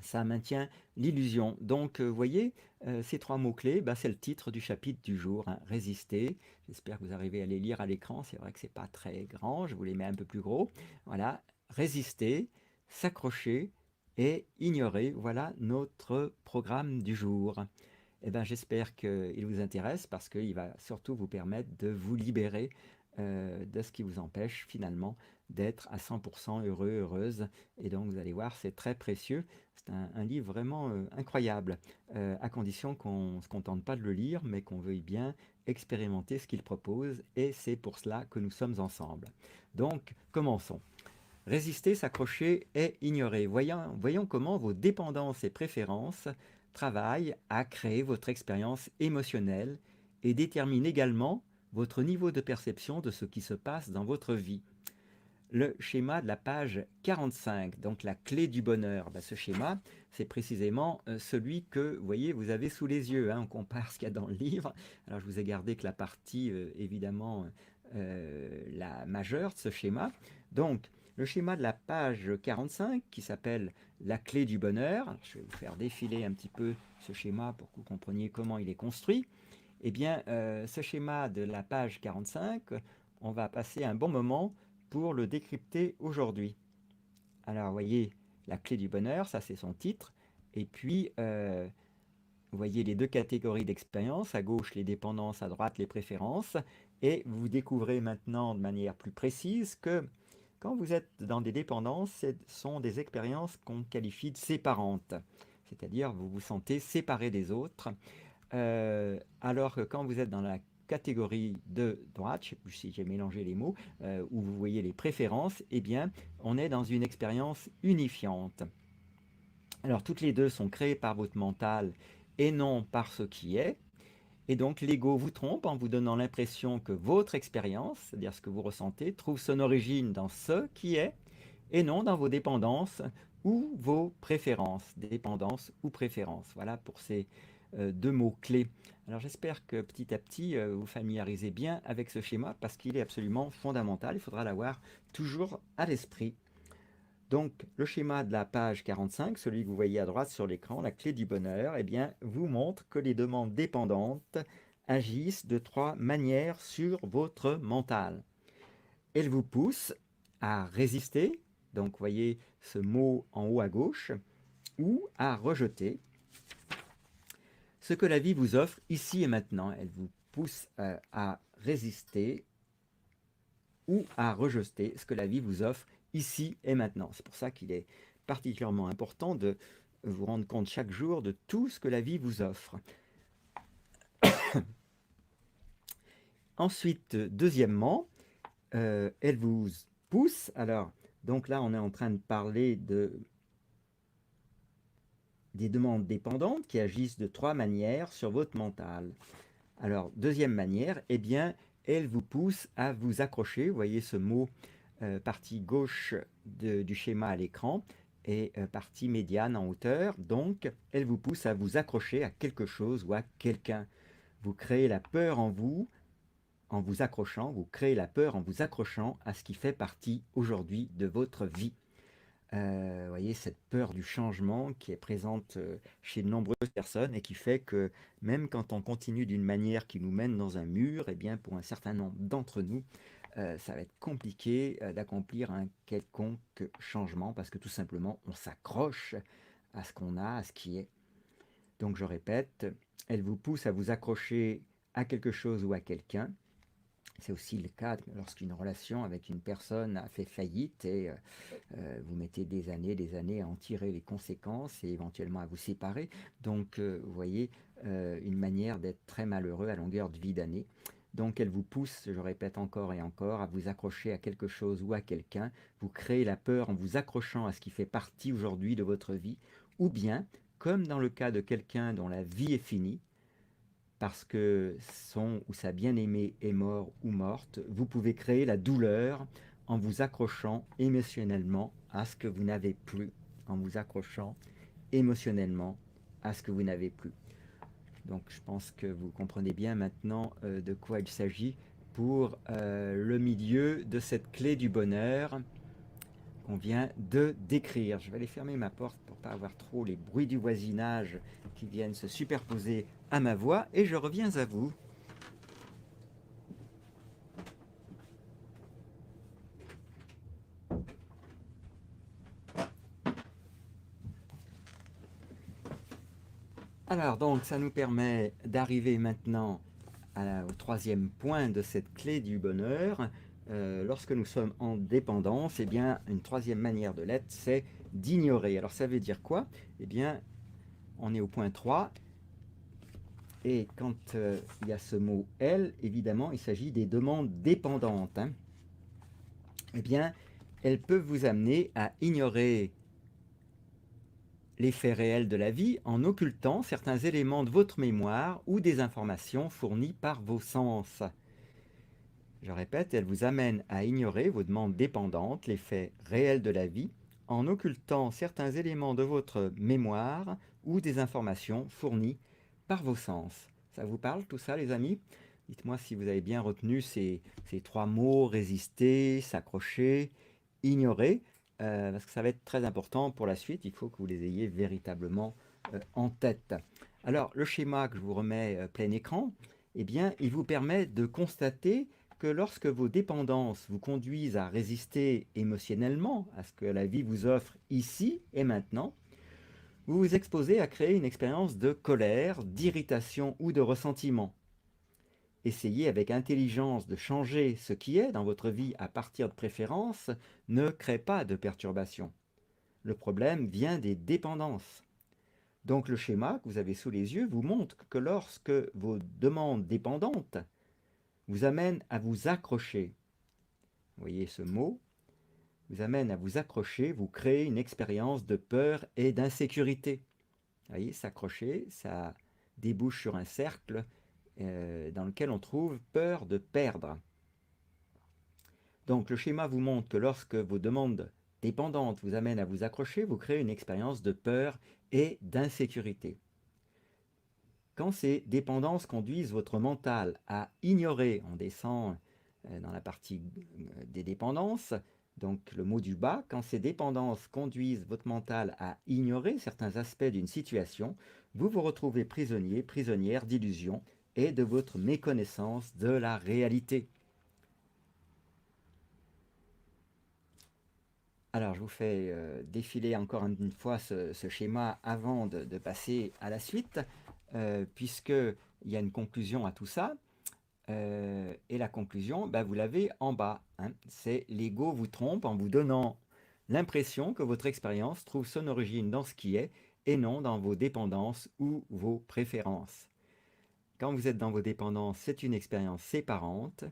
A: ça maintient l'illusion. Donc, vous voyez, ces trois mots-clés, bah, c'est le titre du chapitre du jour, hein, résister. J'espère que vous arrivez à les lire à l'écran. C'est vrai que c'est pas très grand, je vous les mets un peu plus gros. Voilà, résister, s'accrocher et ignorer. Voilà notre programme du jour. Eh ben, j'espère qu'il vous intéresse parce qu'il va surtout vous permettre de vous libérer de ce qui vous empêche finalement d'être à 100% heureux, heureuse. Et donc vous allez voir, c'est très précieux. C'est un livre vraiment incroyable, à condition qu'on ne se contente pas de le lire, mais qu'on veuille bien expérimenter ce qu'il propose. Et c'est pour cela que nous sommes ensemble. Donc, commençons. Résister, s'accrocher et ignorer. Voyons comment vos dépendances et préférences travaillent à créer votre expérience émotionnelle et déterminent également votre niveau de perception de ce qui se passe dans votre vie. Le schéma de la page 45, donc la clé du bonheur. Ben, ce schéma, c'est précisément celui que vous avez sous les yeux. On compare ce qu'il y a dans le livre. Alors, je vous ai gardé que la partie, évidemment, la majeure de ce schéma. Donc, le schéma de la page 45, qui s'appelle la clé du bonheur. Alors, je vais vous faire défiler un petit peu ce schéma pour que vous compreniez comment il est construit. Eh bien, ce schéma de la page 45, on va passer un bon moment pour le décrypter aujourd'hui. Alors, vous voyez, la clé du bonheur, ça c'est son titre. Et puis, vous voyez les deux catégories d'expérience, à gauche les dépendances, à droite les préférences. Et vous découvrez maintenant de manière plus précise que quand vous êtes dans des dépendances, ce sont des expériences qu'on qualifie de séparantes. C'est-à-dire, vous vous sentez séparé des autres. Alors que quand vous êtes dans la catégorie de droite, je ne sais plus si j'ai mélangé les mots, où vous voyez les préférences, eh bien, on est dans une expérience unifiante. Alors, toutes les deux sont créées par votre mental et non par ce qui est. Et donc, l'ego vous trompe en vous donnant l'impression que votre expérience, c'est-à-dire ce que vous ressentez, trouve son origine dans ce qui est et non dans vos dépendances ou vos préférences. Dépendances ou préférences. Voilà pour ces deux mots-clés. Alors j'espère que petit à petit, vous familiarisez bien avec ce schéma parce qu'il est absolument fondamental. Il faudra l'avoir toujours à l'esprit. Donc le schéma de la page 45, celui que vous voyez à droite sur l'écran, la clé du bonheur, eh bien, vous montre que les demandes dépendantes agissent de trois manières sur votre mental. Elles vous poussent à résister, donc vous voyez ce mot en haut à gauche, ou à rejeter ce que la vie vous offre ici et maintenant. Elle vous pousse à résister ou à rejeter ce que la vie vous offre ici et maintenant. C'est pour ça qu'il est particulièrement important de vous rendre compte chaque jour de tout ce que la vie vous offre. Ensuite, deuxièmement, elle vous pousse. Alors, donc là, on est en train de parler des demandes dépendantes qui agissent de trois manières sur votre mental. Alors, deuxième manière, eh bien, elle vous pousse à vous accrocher. Vous voyez ce mot partie gauche du schéma à l'écran et partie médiane en hauteur. Donc, elle vous pousse à vous accrocher à quelque chose ou à quelqu'un. Vous créez la peur en vous accrochant. Vous créez la peur en vous accrochant à ce qui fait partie aujourd'hui de votre vie. Vous voyez cette peur du changement qui est présente chez de nombreuses personnes et qui fait que même quand on continue d'une manière qui nous mène dans un mur, eh bien pour un certain nombre d'entre nous, ça va être compliqué d'accomplir un quelconque changement parce que tout simplement on s'accroche à ce qu'on a, à ce qui est. Donc je répète, elle vous pousse à vous accrocher à quelque chose ou à quelqu'un. C'est aussi le cas lorsqu'une relation avec une personne a fait faillite et vous mettez des années à en tirer les conséquences et éventuellement à vous séparer. Donc, vous voyez, une manière d'être très malheureux à longueur de vie d'année. Donc, elle vous pousse, je répète encore et encore, à vous accrocher à quelque chose ou à quelqu'un. Vous créez la peur en vous accrochant à ce qui fait partie aujourd'hui de votre vie. Ou bien, comme dans le cas de quelqu'un dont la vie est finie, parce que son ou sa bien-aimée est mort ou morte, vous pouvez créer la douleur en vous accrochant émotionnellement à ce que vous n'avez plus, en vous accrochant émotionnellement à ce que vous n'avez plus. Donc je pense que vous comprenez bien maintenant de quoi il s'agit pour le milieu de cette clé du bonheur qu'on vient de décrire. Je vais aller fermer ma porte pour ne pas avoir trop les bruits du voisinage qui viennent se superposer à ma voix et je reviens à vous. Alors, donc, ça nous permet d'arriver maintenant au troisième point de cette clé du bonheur. Lorsque nous sommes en dépendance, eh bien, une troisième manière de l'être, c'est d'ignorer. Alors, ça veut dire quoi? Eh bien, on est au point 3. Et quand il y a ce mot « elle », évidemment, il s'agit des demandes dépendantes. Hein. Eh bien, elles peuvent vous amener à ignorer les faits réels de la vie en occultant certains éléments de votre mémoire ou des informations fournies par vos sens. Je répète, elles vous amènent à ignorer vos demandes dépendantes, les faits réels de la vie, en occultant certains éléments de votre mémoire ou des informations fournies par vos sens. Ça vous parle tout ça, les amis? Dites-moi si vous avez bien retenu ces trois mots: résister, s'accrocher, ignorer, parce que ça va être très important pour la suite. Il faut que vous les ayez véritablement en tête. Alors, le schéma que je vous remets plein écran, eh bien, il vous permet de constater que lorsque vos dépendances vous conduisent à résister émotionnellement à ce que la vie vous offre ici et maintenant, vous vous exposez à créer une expérience de colère, d'irritation ou de ressentiment. Essayez avec intelligence de changer ce qui est dans votre vie à partir de préférences ne crée pas de perturbation. Le problème vient des dépendances. Donc le schéma que vous avez sous les yeux vous montre que lorsque vos demandes dépendantes vous amènent à vous accrocher, vous voyez ce mot, vous amène à vous accrocher, vous créez une expérience de peur et d'insécurité. Vous voyez, s'accrocher, ça débouche sur un cercle dans lequel on trouve peur de perdre. Donc le schéma vous montre que lorsque vos demandes dépendantes vous amènent à vous accrocher, vous créez une expérience de peur et d'insécurité. Quand ces dépendances conduisent votre mental à ignorer, on descend dans la partie des dépendances, donc le mot du bas, quand ces dépendances conduisent votre mental à ignorer certains aspects d'une situation, vous vous retrouvez prisonnier, prisonnière d'illusions et de votre méconnaissance de la réalité. Alors, je vous fais défiler encore une fois ce schéma avant de passer à la suite, puisqu'il y a une conclusion à tout ça. Et la conclusion, vous l'avez en bas. Hein. C'est l'ego vous trompe en vous donnant l'impression que votre expérience trouve son origine dans ce qui est et non dans vos dépendances ou vos préférences. Quand vous êtes dans vos dépendances, c'est une expérience séparante.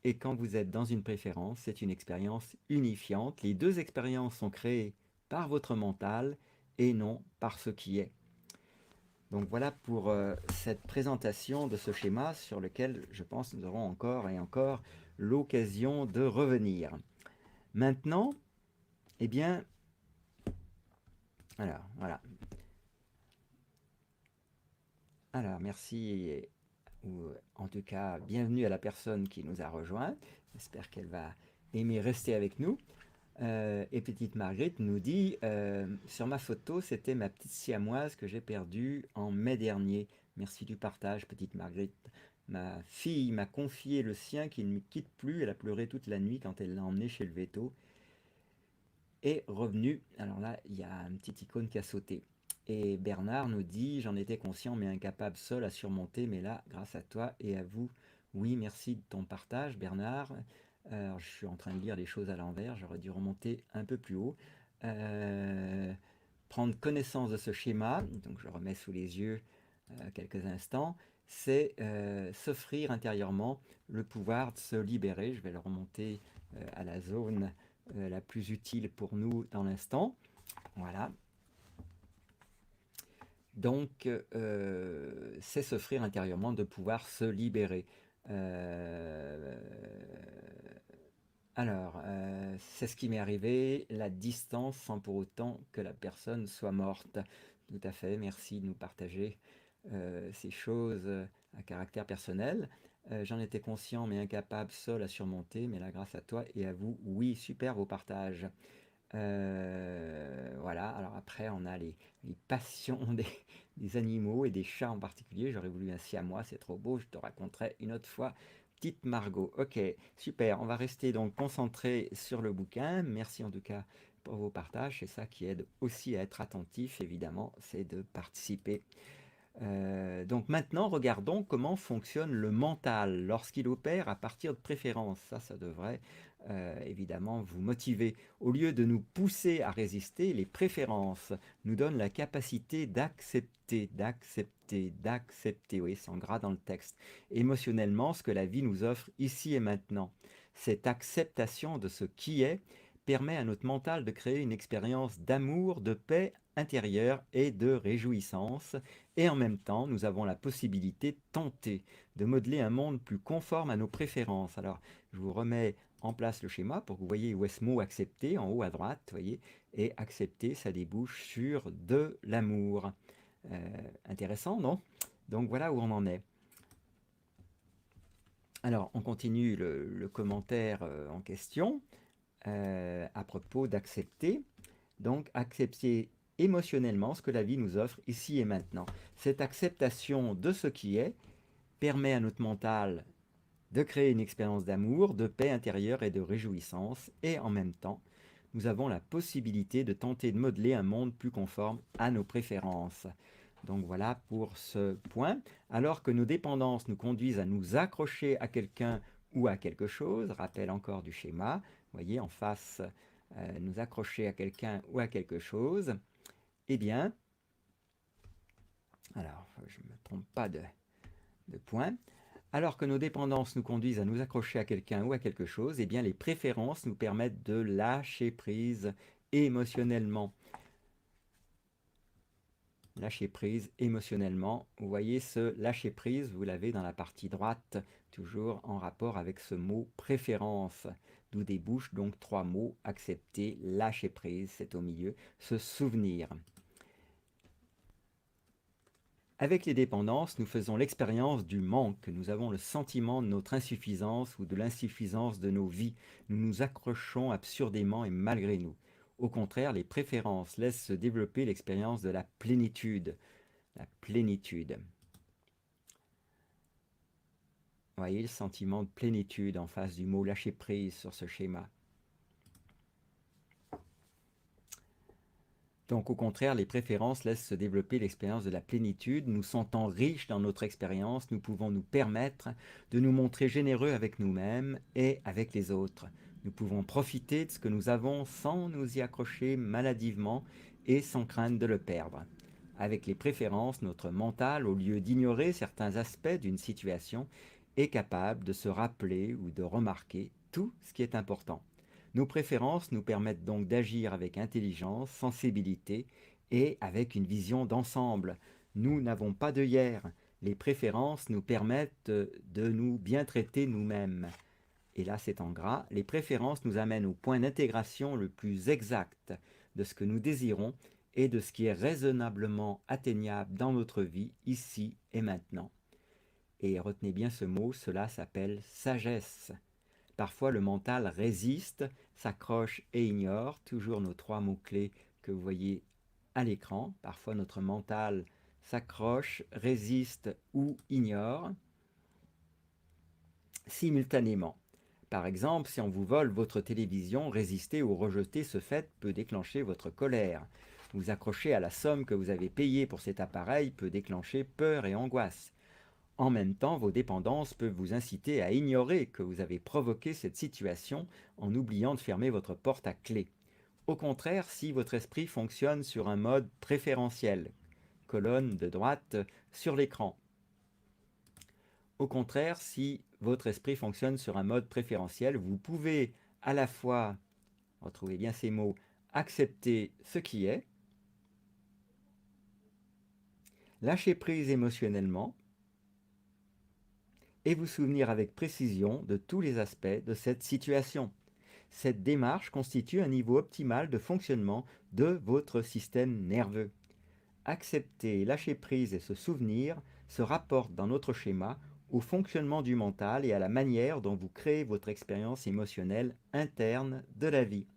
A: Et quand vous êtes dans une préférence, c'est une expérience unifiante. Les deux expériences sont créées par votre mental et non par ce qui est. Donc voilà pour cette présentation de ce schéma sur lequel je pense que nous aurons encore et encore l'occasion de revenir. Maintenant, eh bien, alors voilà. Alors merci, ou en tout cas bienvenue à la personne qui nous a rejoint. J'espère qu'elle va aimer rester avec nous. Et petite Marguerite nous dit sur ma photo, c'était ma petite siamoise que j'ai perdue en mai dernier. Merci du partage, petite Marguerite. Ma fille m'a confié le sien qui ne me quitte plus. Elle a pleuré toute la nuit quand elle l'a emmené chez le veto. Et revenu, alors là, il y a une petite icône qui a sauté. Et Bernard nous dit j'en étais conscient mais incapable seul à surmonter. Mais là, grâce à toi et à vous, oui, merci de ton partage, Bernard. Alors, je suis en train de lire les choses à l'envers, j'aurais dû remonter un peu plus haut. Prendre connaissance de ce schéma, donc je le remets sous les yeux quelques instants, c'est s'offrir intérieurement le pouvoir de se libérer. Je vais le remonter à la zone la plus utile pour nous dans l'instant. Voilà. Donc, c'est s'offrir intérieurement de pouvoir se libérer. Alors, c'est ce qui m'est arrivé, la distance sans pour autant que la personne soit morte. Tout à fait, merci de nous partager ces choses à caractère personnel. J'en étais conscient mais incapable seul à surmonter, mais là grâce à toi et à vous, oui, super vos partages. Voilà, alors après on a les passions des animaux et des chats en particulier. J'aurais voulu un siamois, c'est trop beau, je te raconterai une autre fois. Petite Margot, ok, super, on va rester donc concentré sur le bouquin. Merci en tout cas pour vos partages, c'est ça qui aide aussi à être attentif, évidemment, c'est de participer. Donc maintenant, regardons comment fonctionne le mental lorsqu'il opère à partir de préférences. Ça devrait évidemment vous motiver. Au lieu de nous pousser à résister, les préférences nous donnent la capacité d'accepter, d'accepter, d'accepter. Oui, c'est en gras dans le texte. Émotionnellement, ce que la vie nous offre ici et maintenant. Cette acceptation de ce qui est permet à notre mental de créer une expérience d'amour, de paix intérieure et de réjouissance. Et en même temps, nous avons la possibilité de tenter de modeler un monde plus conforme à nos préférences. Alors, je vous remets en place le schéma pour que vous voyez où est ce mot accepter, en haut à droite, voyez, et accepter, ça débouche sur de l'amour. Intéressant, non? Donc voilà où on en est. Alors, on continue le commentaire en question à propos d'accepter. Donc, accepter émotionnellement ce que la vie nous offre ici et maintenant. Cette acceptation de ce qui est permet à notre mental de créer une expérience d'amour, de paix intérieure et de réjouissance, et en même temps, nous avons la possibilité de tenter de modeler un monde plus conforme à nos préférences. Donc voilà pour ce point. Alors que nos dépendances nous conduisent à nous accrocher à quelqu'un ou à quelque chose, rappel encore du schéma, vous voyez en face, nous accrocher à quelqu'un ou à quelque chose, eh bien, alors je ne me trompe pas de point, alors que nos dépendances nous conduisent à nous accrocher à quelqu'un ou à quelque chose, eh bien les préférences nous permettent de lâcher prise émotionnellement. Lâcher prise émotionnellement. Vous voyez ce lâcher prise, vous l'avez dans la partie droite, toujours en rapport avec ce mot préférence, d'où débouchent donc trois mots, accepter, lâcher prise, c'est au milieu, se souvenir. Avec les dépendances, nous faisons l'expérience du manque, nous avons le sentiment de notre insuffisance ou de l'insuffisance de nos vies, nous nous accrochons absurdément et malgré nous. Au contraire, les préférences laissent se développer l'expérience de la plénitude. La plénitude. Vous voyez le sentiment de plénitude en face du mot lâcher prise sur ce schéma. Donc au contraire, les préférences laissent se développer l'expérience de la plénitude. Nous sentant riches dans notre expérience, nous pouvons nous permettre de nous montrer généreux avec nous-mêmes et avec les autres. Nous pouvons profiter de ce que nous avons sans nous y accrocher maladivement et sans craindre de le perdre. Avec les préférences, notre mental, au lieu d'ignorer certains aspects d'une situation, est capable de se rappeler ou de remarquer tout ce qui est important. Nos préférences nous permettent donc d'agir avec intelligence, sensibilité et avec une vision d'ensemble. Nous n'avons pas d'œillères. Les préférences nous permettent de nous bien traiter nous-mêmes. Et là, c'est en gras. Les préférences nous amènent au point d'intégration le plus exact de ce que nous désirons et de ce qui est raisonnablement atteignable dans notre vie, ici et maintenant. Et retenez bien ce mot, cela s'appelle sagesse. Parfois, le mental résiste, s'accroche et ignore, toujours nos trois mots-clés que vous voyez à l'écran. Parfois, notre mental s'accroche, résiste ou ignore simultanément. Par exemple, si on vous vole votre télévision, résister ou rejeter ce fait peut déclencher votre colère. Vous accrocher à la somme que vous avez payée pour cet appareil peut déclencher peur et angoisse. En même temps, vos dépendances peuvent vous inciter à ignorer que vous avez provoqué cette situation en oubliant de fermer votre porte à clé. Au contraire, si votre esprit fonctionne sur un mode préférentiel, colonne de droite sur l'écran. Au contraire, si votre esprit fonctionne sur un mode préférentiel, vous pouvez à la fois, retrouvez bien ces mots, accepter ce qui est, lâcher prise émotionnellement, et vous souvenir avec précision de tous les aspects de cette situation. Cette démarche constitue un niveau optimal de fonctionnement de votre système nerveux. Accepter, lâcher prise et se souvenir se rapportent dans notre schéma au fonctionnement du mental et à la manière dont vous créez votre expérience émotionnelle interne de la vie.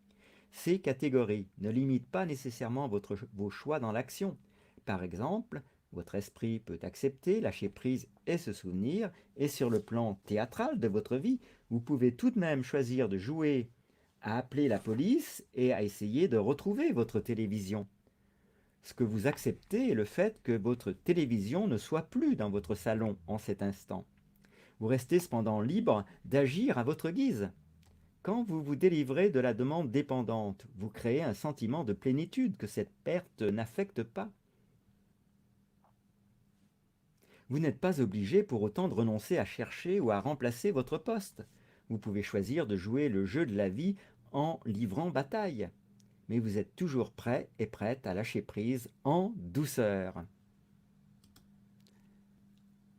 A: Ces catégories ne limitent pas nécessairement vos choix dans l'action. Par exemple, votre esprit peut accepter, lâcher prise et se souvenir, et sur le plan théâtral de votre vie, vous pouvez tout de même choisir de jouer à appeler la police et à essayer de retrouver votre télévision. Ce que vous acceptez est le fait que votre télévision ne soit plus dans votre salon en cet instant. Vous restez cependant libre d'agir à votre guise. Quand vous vous délivrez de la demande dépendante, vous créez un sentiment de plénitude que cette perte n'affecte pas. Vous n'êtes pas obligé pour autant de renoncer à chercher ou à remplacer votre poste. Vous pouvez choisir de jouer le jeu de la vie en livrant bataille. Mais vous êtes toujours prêt et prête à lâcher prise en douceur.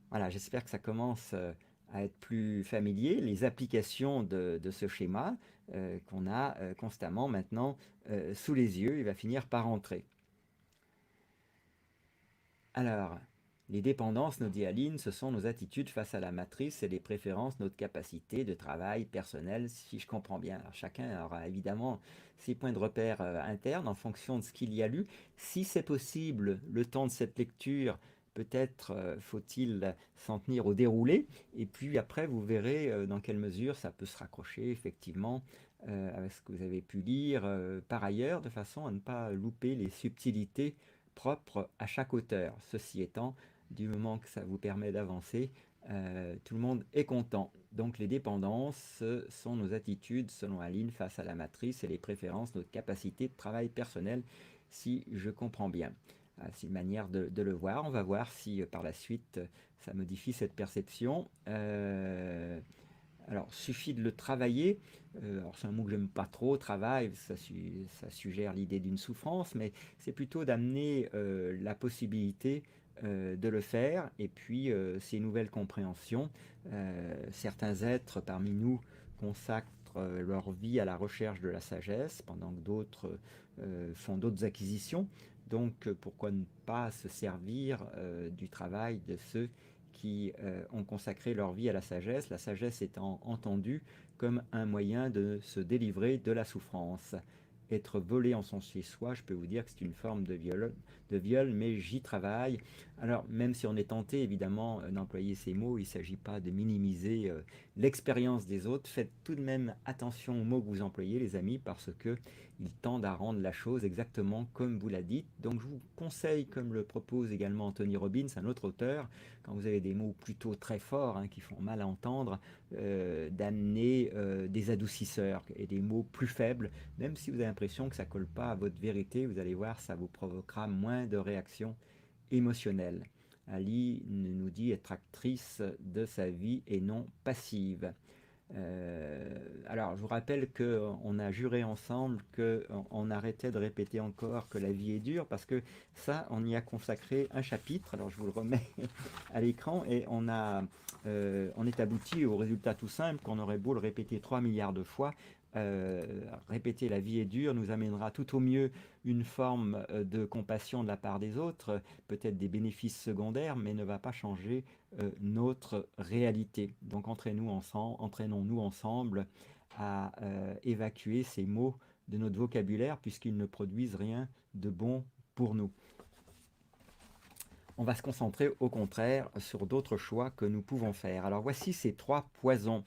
A: Voilà, j'espère que ça commence à être plus familier, les applications de ce schéma qu'on a constamment maintenant sous les yeux, il va finir par entrer. Alors, les dépendances, nous dit Aline, ce sont nos attitudes face à la matrice et les préférences, notre capacité de travail personnel, si je comprends bien. Alors, chacun aura évidemment ses points de repère internes en fonction de ce qu'il y a lu. Si c'est possible, le temps de cette lecture, peut-être faut-il s'en tenir au déroulé. Et puis après, vous verrez dans quelle mesure ça peut se raccrocher effectivement avec ce que vous avez pu lire par ailleurs, de façon à ne pas louper les subtilités propre à chaque auteur. Ceci étant, du moment que ça vous permet d'avancer, tout le monde est content. Donc les dépendances sont nos attitudes, selon Aline, face à la matrice et les préférences, notre capacité de travail personnel, si je comprends bien. C'est une manière de le voir. On va voir si par la suite ça modifie cette perception. Alors, suffit de le travailler. Alors, c'est un mot que j'aime pas trop, travail, ça suggère l'idée d'une souffrance, mais c'est plutôt d'amener la possibilité de le faire, et puis ces nouvelles compréhensions. Certains êtres parmi nous consacrent leur vie à la recherche de la sagesse, pendant que d'autres font d'autres acquisitions. Donc, pourquoi ne pas se servir du travail de ceux qui ont consacré leur vie à la sagesse étant entendue comme un moyen de se délivrer de la souffrance. Être volé en son chez-soi, je peux vous dire que c'est une forme de viol, mais j'y travaille. Alors, même si on est tenté, évidemment, d'employer ces mots, il ne s'agit pas de minimiser l'expérience des autres. Faites tout de même attention aux mots que vous employez, les amis, parce qu'ils tendent à rendre la chose exactement comme vous la dites. Donc, je vous conseille, comme le propose également Anthony Robbins, un autre auteur, quand vous avez des mots plutôt très forts, qui font mal à entendre, d'amener des adoucisseurs et des mots plus faibles, même si vous avez l'impression que ça ne colle pas à votre vérité, vous allez voir, ça vous provoquera moins de réactions émotionnelles. Ali nous dit être actrice de sa vie et non passive. Alors, je vous rappelle qu'on a juré ensemble qu'on arrêtait de répéter encore que la vie est dure, parce que ça, on y a consacré un chapitre. Alors, je vous le remets à l'écran, et on est abouti au résultat tout simple qu'on aurait beau le répéter 3 milliards de fois. Répéter la vie est dure nous amènera tout au mieux une forme de compassion de la part des autres, peut-être des bénéfices secondaires, mais ne va pas changer notre réalité. Donc entraînons-nous ensemble à évacuer ces mots de notre vocabulaire, puisqu'ils ne produisent rien de bon pour nous. On va se concentrer au contraire sur d'autres choix que nous pouvons faire. Alors voici ces 3 poisons.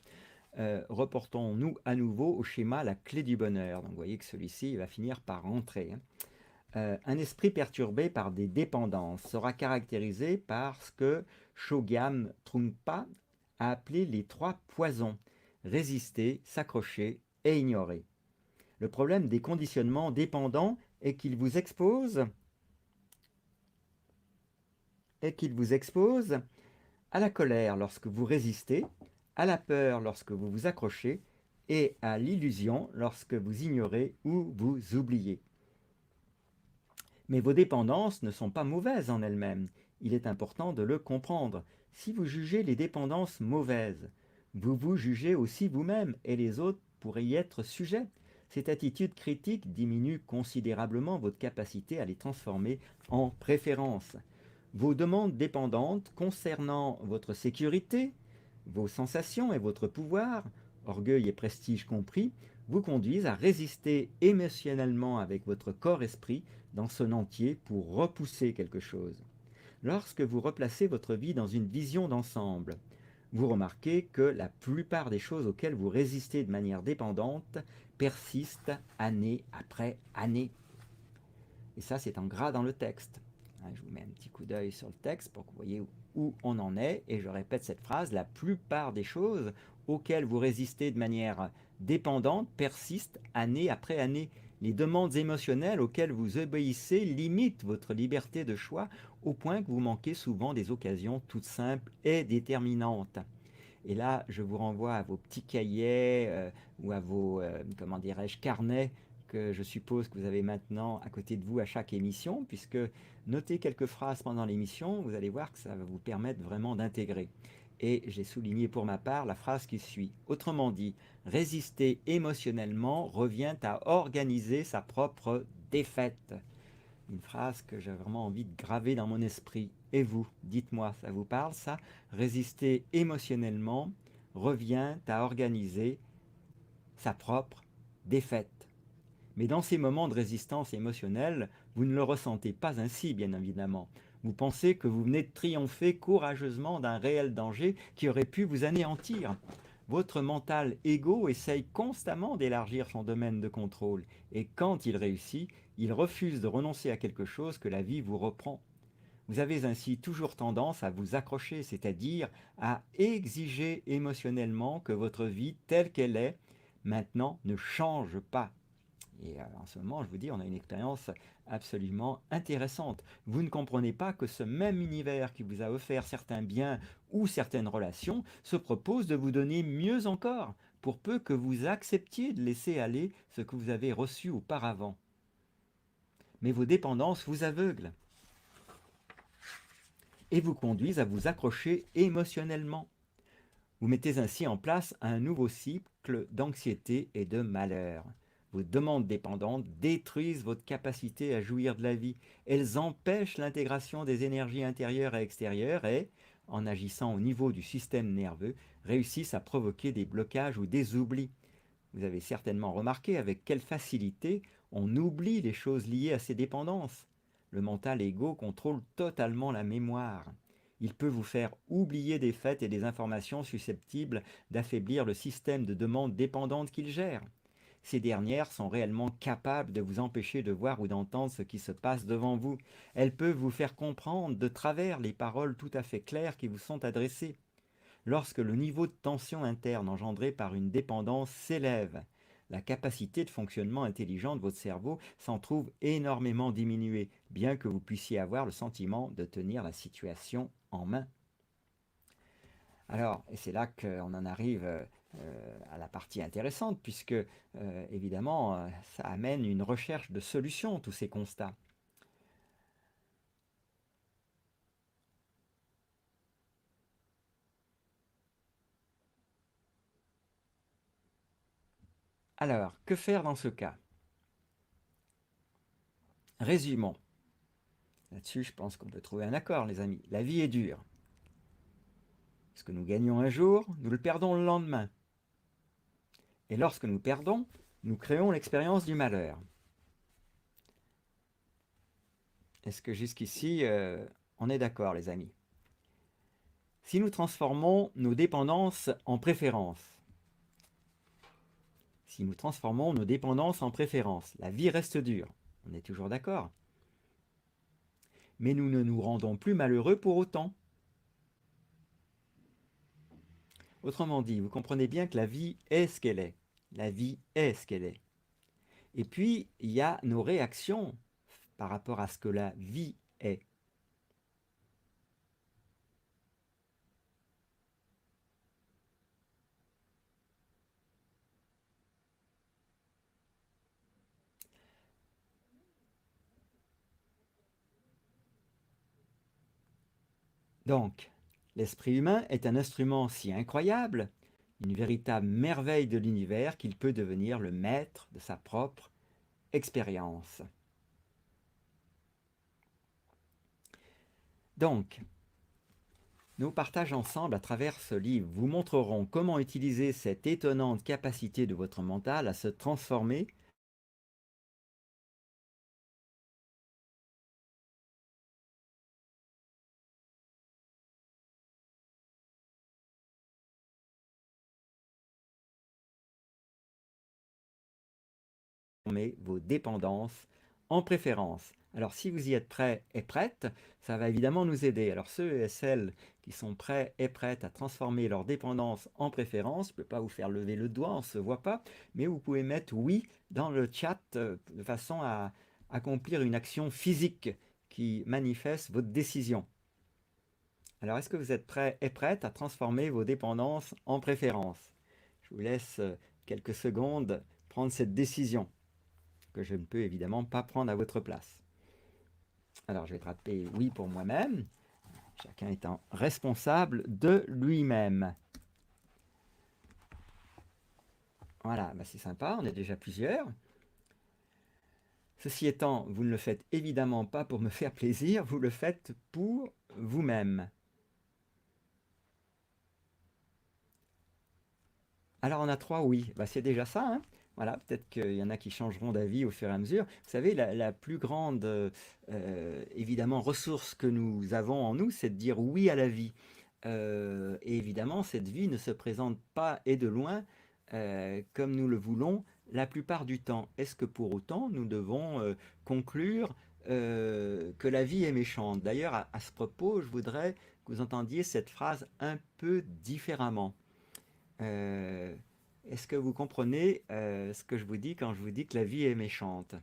A: Reportons-nous à nouveau au schéma la clé du bonheur. Donc vous voyez que celui-ci va finir par rentrer. Un esprit perturbé par des dépendances sera caractérisé par ce que Chogyam Trungpa a appelé les 3 poisons: résister, s'accrocher et ignorer. Le problème des conditionnements dépendants est qu'ils vous exposent à la colère lorsque vous résistez, à la peur lorsque vous vous accrochez, et à l'illusion lorsque vous ignorez ou vous oubliez. Mais vos dépendances ne sont pas mauvaises en elles-mêmes. Il est important de le comprendre. Si vous jugez les dépendances mauvaises, vous vous jugez aussi vous-même, et les autres pourraient y être sujets. Cette attitude critique diminue considérablement votre capacité à les transformer en préférences. Vos demandes dépendantes concernant votre sécurité, vos sensations et votre pouvoir, orgueil et prestige compris, vous conduisent à résister émotionnellement avec votre corps-esprit dans son entier pour repousser quelque chose. Lorsque vous replacez votre vie dans une vision d'ensemble, vous remarquez que la plupart des choses auxquelles vous résistez de manière dépendante persistent année après année. Et ça, c'est en gras dans le texte. Je vous mets un petit coup d'œil sur le texte pour que vous voyez où on en est. Et je répète cette phrase, la plupart des choses auxquelles vous résistez de manière dépendante persistent année après année. Les demandes émotionnelles auxquelles vous obéissez limitent votre liberté de choix au point que vous manquez souvent des occasions toutes simples et déterminantes. Et là, je vous renvoie à vos petits cahiers ou à vos, comment dirais-je, carnets que je suppose que vous avez maintenant à côté de vous à chaque émission, puisque noter quelques phrases pendant l'émission, vous allez voir que ça va vous permettre vraiment d'intégrer. Et j'ai souligné pour ma part la phrase qui suit. Autrement dit, résister émotionnellement revient à organiser sa propre défaite. Une phrase que j'ai vraiment envie de graver dans mon esprit. Et vous, dites-moi, ça vous parle ça? Résister émotionnellement revient à organiser sa propre défaite. Mais dans ces moments de résistance émotionnelle, vous ne le ressentez pas ainsi, bien évidemment. Vous pensez que vous venez de triompher courageusement d'un réel danger qui aurait pu vous anéantir. Votre mental égo essaye constamment d'élargir son domaine de contrôle, et quand il réussit, il refuse de renoncer à quelque chose que la vie vous reprend. Vous avez ainsi toujours tendance à vous accrocher, c'est-à-dire à exiger émotionnellement que votre vie telle qu'elle est maintenant ne change pas. Et en ce moment, je vous dis, on a une expérience absolument intéressante. Vous ne comprenez pas que ce même univers qui vous a offert certains biens ou certaines relations se propose de vous donner mieux encore, pour peu que vous acceptiez de laisser aller ce que vous avez reçu auparavant. Mais vos dépendances vous aveuglent et vous conduisent à vous accrocher émotionnellement. Vous mettez ainsi en place un nouveau cycle d'anxiété et de malheur. Vos demandes dépendantes détruisent votre capacité à jouir de la vie. Elles empêchent l'intégration des énergies intérieures et extérieures et, en agissant au niveau du système nerveux, réussissent à provoquer des blocages ou des oublis. Vous avez certainement remarqué avec quelle facilité on oublie les choses liées à ces dépendances. Le mental égo contrôle totalement la mémoire. Il peut vous faire oublier des faits et des informations susceptibles d'affaiblir le système de demande dépendante qu'il gère. Ces dernières sont réellement capables de vous empêcher de voir ou d'entendre ce qui se passe devant vous. Elles peuvent vous faire comprendre de travers les paroles tout à fait claires qui vous sont adressées. Lorsque le niveau de tension interne engendré par une dépendance s'élève, la capacité de fonctionnement intelligent de votre cerveau s'en trouve énormément diminuée, bien que vous puissiez avoir le sentiment de tenir la situation en main. Alors, et c'est là qu'on en arrive à la partie intéressante, puisque évidemment, ça amène une recherche de solutions, tous ces constats. Alors, que faire dans ce cas? Résumons. Là-dessus, je pense qu'on peut trouver un accord, les amis. La vie est dure. Ce que nous gagnons un jour, nous le perdons le lendemain. Et lorsque nous perdons, nous créons l'expérience du malheur. Est-ce que jusqu'ici, on est d'accord, les amis? Si nous transformons nos dépendances en préférences, la vie reste dure. On est toujours d'accord. Mais nous ne nous rendons plus malheureux pour autant. Autrement dit, vous comprenez bien que la vie est ce qu'elle est. La vie est ce qu'elle est. Et puis, il y a nos réactions par rapport à ce que la vie est. Donc, l'esprit humain est un instrument si incroyable, une véritable merveille de l'univers qu'il peut devenir le maître de sa propre expérience. Donc, nos partages ensemble à travers ce livre vous montreront comment utiliser cette étonnante capacité de votre mental à se transformer vos dépendances en préférence. Alors si vous y êtes prêt et prête, ça va évidemment nous aider. Alors ceux et celles qui sont prêts et prêtes à transformer leur dépendance en préférence, je ne peux pas vous faire lever le doigt, on ne se voit pas, mais vous pouvez mettre oui dans le chat de façon à accomplir une action physique qui manifeste votre décision. Alors est-ce que vous êtes prêt et prête à transformer vos dépendances en préférences? Je vous laisse quelques secondes prendre cette décision que je ne peux évidemment pas prendre à votre place. Alors, je vais taper oui pour moi-même, chacun étant responsable de lui-même. Voilà, bah c'est sympa, on est déjà plusieurs. Ceci étant, vous ne le faites évidemment pas pour me faire plaisir, vous le faites pour vous-même. Alors, on a 3 oui, bah, c'est déjà ça, hein. Voilà, peut-être qu'il y en a qui changeront d'avis au fur et à mesure. Vous savez, la plus grande, évidemment, ressource que nous avons en nous, c'est de dire oui à la vie. Et évidemment, cette vie ne se présente pas et de loin comme nous le voulons la plupart du temps. Est-ce que pour autant, nous devons conclure que la vie est méchante? D'ailleurs, à ce propos, je voudrais que vous entendiez cette phrase un peu différemment. Est-ce que vous comprenez ce que je vous dis quand je vous dis que la vie est méchante?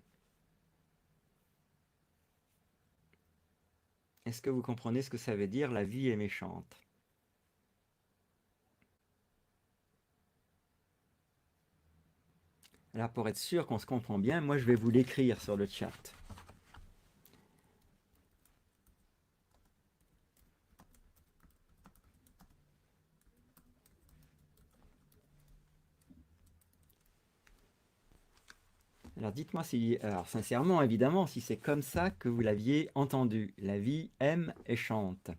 A: Est-ce que vous comprenez ce que ça veut dire, la vie est méchante? Alors pour être sûr qu'on se comprend bien, moi je vais vous l'écrire sur le chat. Alors dites-moi si, alors sincèrement évidemment, si c'est comme ça que vous l'aviez entendu. La vie aime et chante.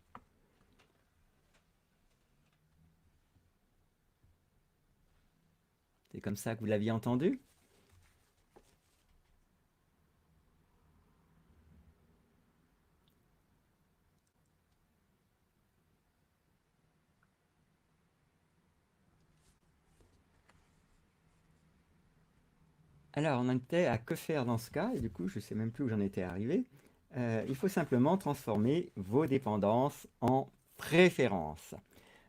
A: C'est comme ça que vous l'aviez entendu? Alors on en était à que faire dans ce cas, et du coup je ne sais même plus où j'en étais arrivé. Il faut simplement transformer vos dépendances en préférences.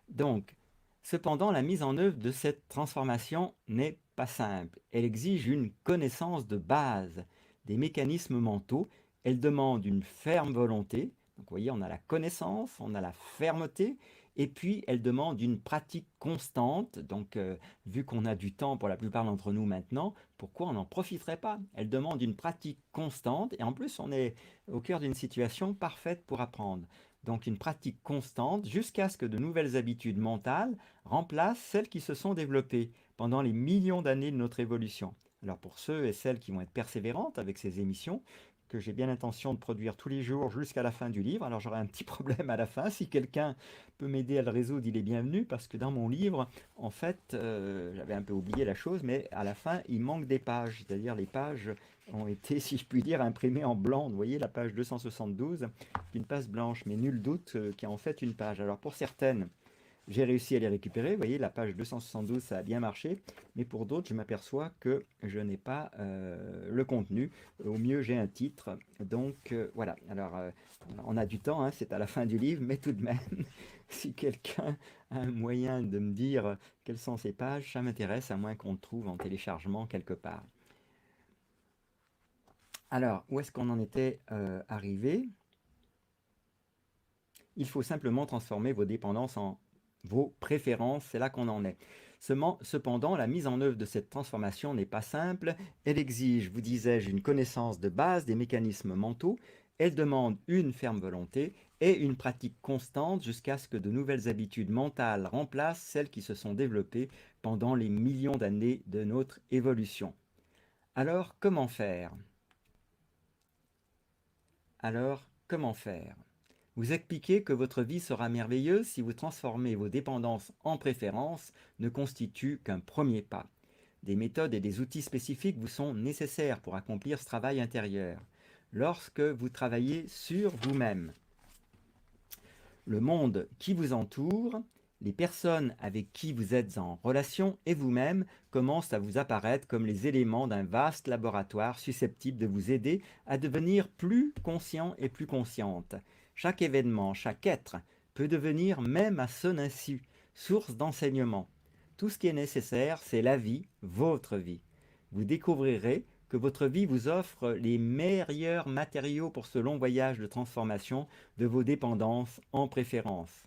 A: Donc, cependant, la mise en œuvre de cette transformation n'est pas simple. Elle exige une connaissance de base des mécanismes mentaux. Elle demande une ferme volonté. Donc, vous voyez, on a la connaissance, on a la fermeté, et puis elle demande une pratique constante. Donc, vu qu'on a du temps pour la plupart d'entre nous maintenant, pourquoi on n'en profiterait pas? Elle demande une pratique constante, et en plus, on est au cœur d'une situation parfaite pour apprendre. Donc une pratique constante jusqu'à ce que de nouvelles habitudes mentales remplacent celles qui se sont développées pendant les millions d'années de notre évolution. Alors pour ceux et celles qui vont être persévérantes avec ces émissions, que j'ai bien l'intention de produire tous les jours jusqu'à la fin du livre, alors j'aurai un petit problème à la fin, si quelqu'un peut m'aider à le résoudre, il est bienvenu, parce que dans mon livre, en fait, j'avais un peu oublié la chose, mais à la fin, il manque des pages, c'est-à-dire les pages ont été, si je puis dire, imprimées en blanc. Vous voyez la page 272, une page blanche, mais nul doute qu'il y a en fait une page. Alors pour certaines, j'ai réussi à les récupérer. Vous voyez, la page 272, ça a bien marché. Mais pour d'autres, je m'aperçois que je n'ai pas le contenu. Au mieux, j'ai un titre. Donc voilà. Alors, on a du temps, hein, c'est à la fin du livre. Mais tout de même, si quelqu'un a un moyen de me dire quelles sont ces pages, ça m'intéresse, à moins qu'on le trouve en téléchargement quelque part. Alors, où est-ce qu'on en était arrivé? Il faut simplement transformer vos dépendances en vos préférences, c'est là qu'on en est. Cependant, la mise en œuvre de cette transformation n'est pas simple. Elle exige, vous disais-je, une connaissance de base des mécanismes mentaux. Elle demande une ferme volonté et une pratique constante jusqu'à ce que de nouvelles habitudes mentales remplacent celles qui se sont développées pendant les millions d'années de notre évolution. Alors, comment faire? Alors, comment faire? Vous expliquez que votre vie sera merveilleuse si vous transformez vos dépendances en préférences ne constitue qu'un premier pas. Des méthodes et des outils spécifiques vous sont nécessaires pour accomplir ce travail intérieur. Lorsque vous travaillez sur vous-même, le monde qui vous entoure Les personnes avec qui vous êtes en relation et vous-même commencent à vous apparaître comme les éléments d'un vaste laboratoire susceptible de vous aider à devenir plus conscient et plus consciente. Chaque événement, chaque être peut devenir, même à son insu, source d'enseignement. Tout ce qui est nécessaire, c'est la vie, votre vie. Vous découvrirez que votre vie vous offre les meilleurs matériaux pour ce long voyage de transformation de vos dépendances en préférence.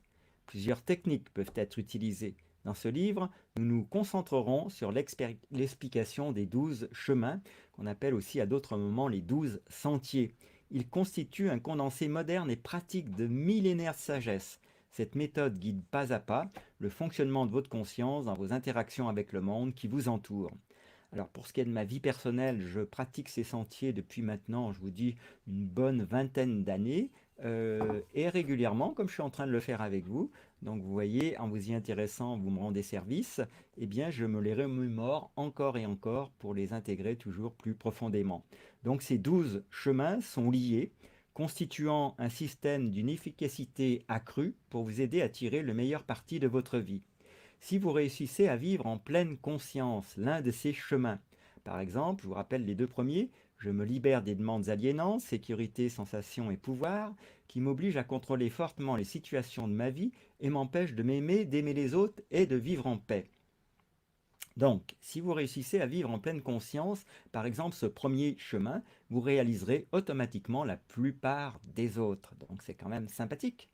A: Plusieurs techniques peuvent être utilisées. Dans ce livre, nous nous concentrerons sur l'explication des 12 chemins, qu'on appelle aussi à d'autres moments les 12 sentiers. Ils constituent un condensé moderne et pratique de millénaires de sagesse. Cette méthode guide pas à pas le fonctionnement de votre conscience dans vos interactions avec le monde qui vous entoure. Alors pour ce qui est de ma vie personnelle, je pratique ces sentiers depuis maintenant, je vous dis, une bonne vingtaine d'années, et régulièrement, comme je suis en train de le faire avec vous. Donc vous voyez, en vous y intéressant, vous me rendez service, eh bien je me les remémore encore et encore pour les intégrer toujours plus profondément. Donc ces 12 chemins sont liés, constituant un système d'une efficacité accrue pour vous aider à tirer le meilleur parti de votre vie. Si vous réussissez à vivre en pleine conscience l'un de ces chemins, par exemple, je vous rappelle les deux premiers, je me libère des demandes aliénantes, sécurité, sensation et pouvoir, qui m'obligent à contrôler fortement les situations de ma vie et m'empêchent de m'aimer, d'aimer les autres et de vivre en paix. Donc, si vous réussissez à vivre en pleine conscience, par exemple ce premier chemin, vous réaliserez automatiquement la plupart des autres. Donc c'est quand même sympathique.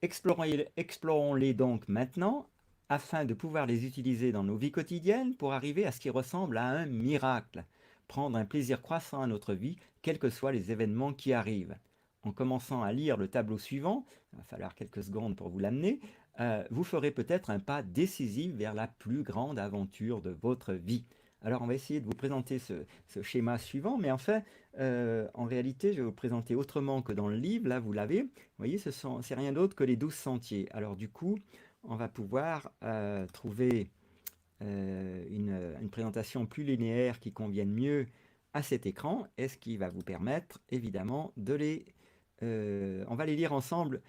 A: Explorons-les donc maintenant afin de pouvoir les utiliser dans nos vies quotidiennes pour arriver à ce qui ressemble à un miracle, prendre un plaisir croissant à notre vie, quels que soient les événements qui arrivent. En commençant à lire le tableau suivant, il va falloir quelques secondes pour vous l'amener, vous ferez peut-être un pas décisif vers la plus grande aventure de votre vie. Alors on va essayer de vous présenter ce schéma suivant, mais enfin, en réalité, je vais vous le présenter autrement que dans le livre. Là, vous l'avez. Vous voyez, c'est rien d'autre que les 12 sentiers. Alors du coup, on va pouvoir trouver une présentation plus linéaire qui convienne mieux à cet écran, et ce qui va vous permettre, évidemment, de les... on va les lire ensemble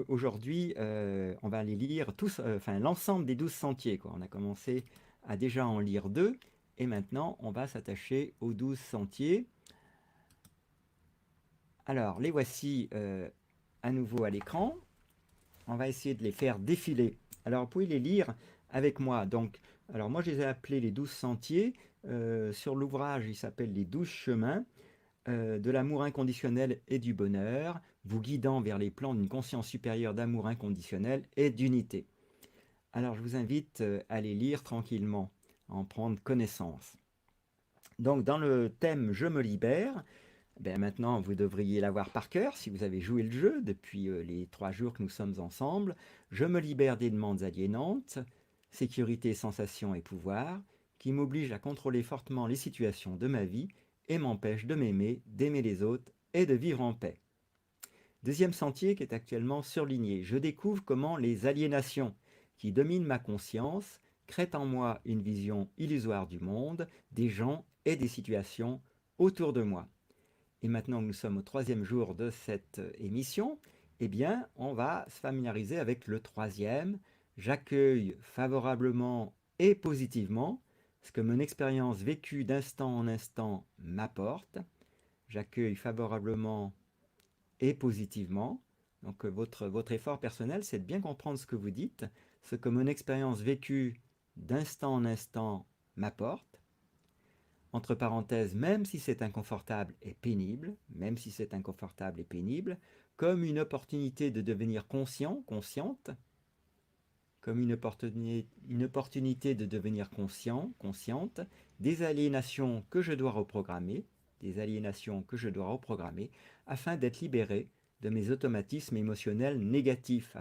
A: aujourd'hui. On va les lire tous, enfin l'ensemble des 12 sentiers, quoi. On a commencé à déjà en lire 2, et maintenant, on va s'attacher aux 12 sentiers. Alors, les voici à nouveau à l'écran. On va essayer de les faire défiler. Alors, vous pouvez les lire avec moi. Donc, alors moi, je les ai appelés les 12 sentiers. Sur l'ouvrage, il s'appelle les 12 chemins de l'amour inconditionnel et du bonheur, vous guidant vers les plans d'une conscience supérieure d'amour inconditionnel et d'unité. Alors, je vous invite à les lire tranquillement, à en prendre connaissance. Donc, dans le thème « Je me libère », ben maintenant, vous devriez l'avoir par cœur si vous avez joué le jeu depuis les 3 jours que nous sommes ensemble. Je me libère des demandes aliénantes, sécurité, sensation et pouvoir, qui m'obligent à contrôler fortement les situations de ma vie et m'empêchent de m'aimer, d'aimer les autres et de vivre en paix. Deuxième sentier qui est actuellement surligné. Je découvre comment les aliénations qui dominent ma conscience créent en moi une vision illusoire du monde, des gens et des situations autour de moi. Et maintenant que nous sommes au 3e jour de cette émission, eh bien, on va se familiariser avec le 3e. J'accueille favorablement et positivement ce que mon expérience vécue d'instant en instant m'apporte. J'accueille favorablement et positivement. Donc votre effort personnel, c'est de bien comprendre ce que vous dites, ce que mon expérience vécue d'instant en instant m'apporte. Entre parenthèses, même si c'est inconfortable et pénible, même si c'est inconfortable et pénible, comme une opportunité de devenir conscient, consciente, comme une opportunité de devenir conscient, consciente, des aliénations que je dois reprogrammer, afin d'être libéré de mes automatismes émotionnels négatifs,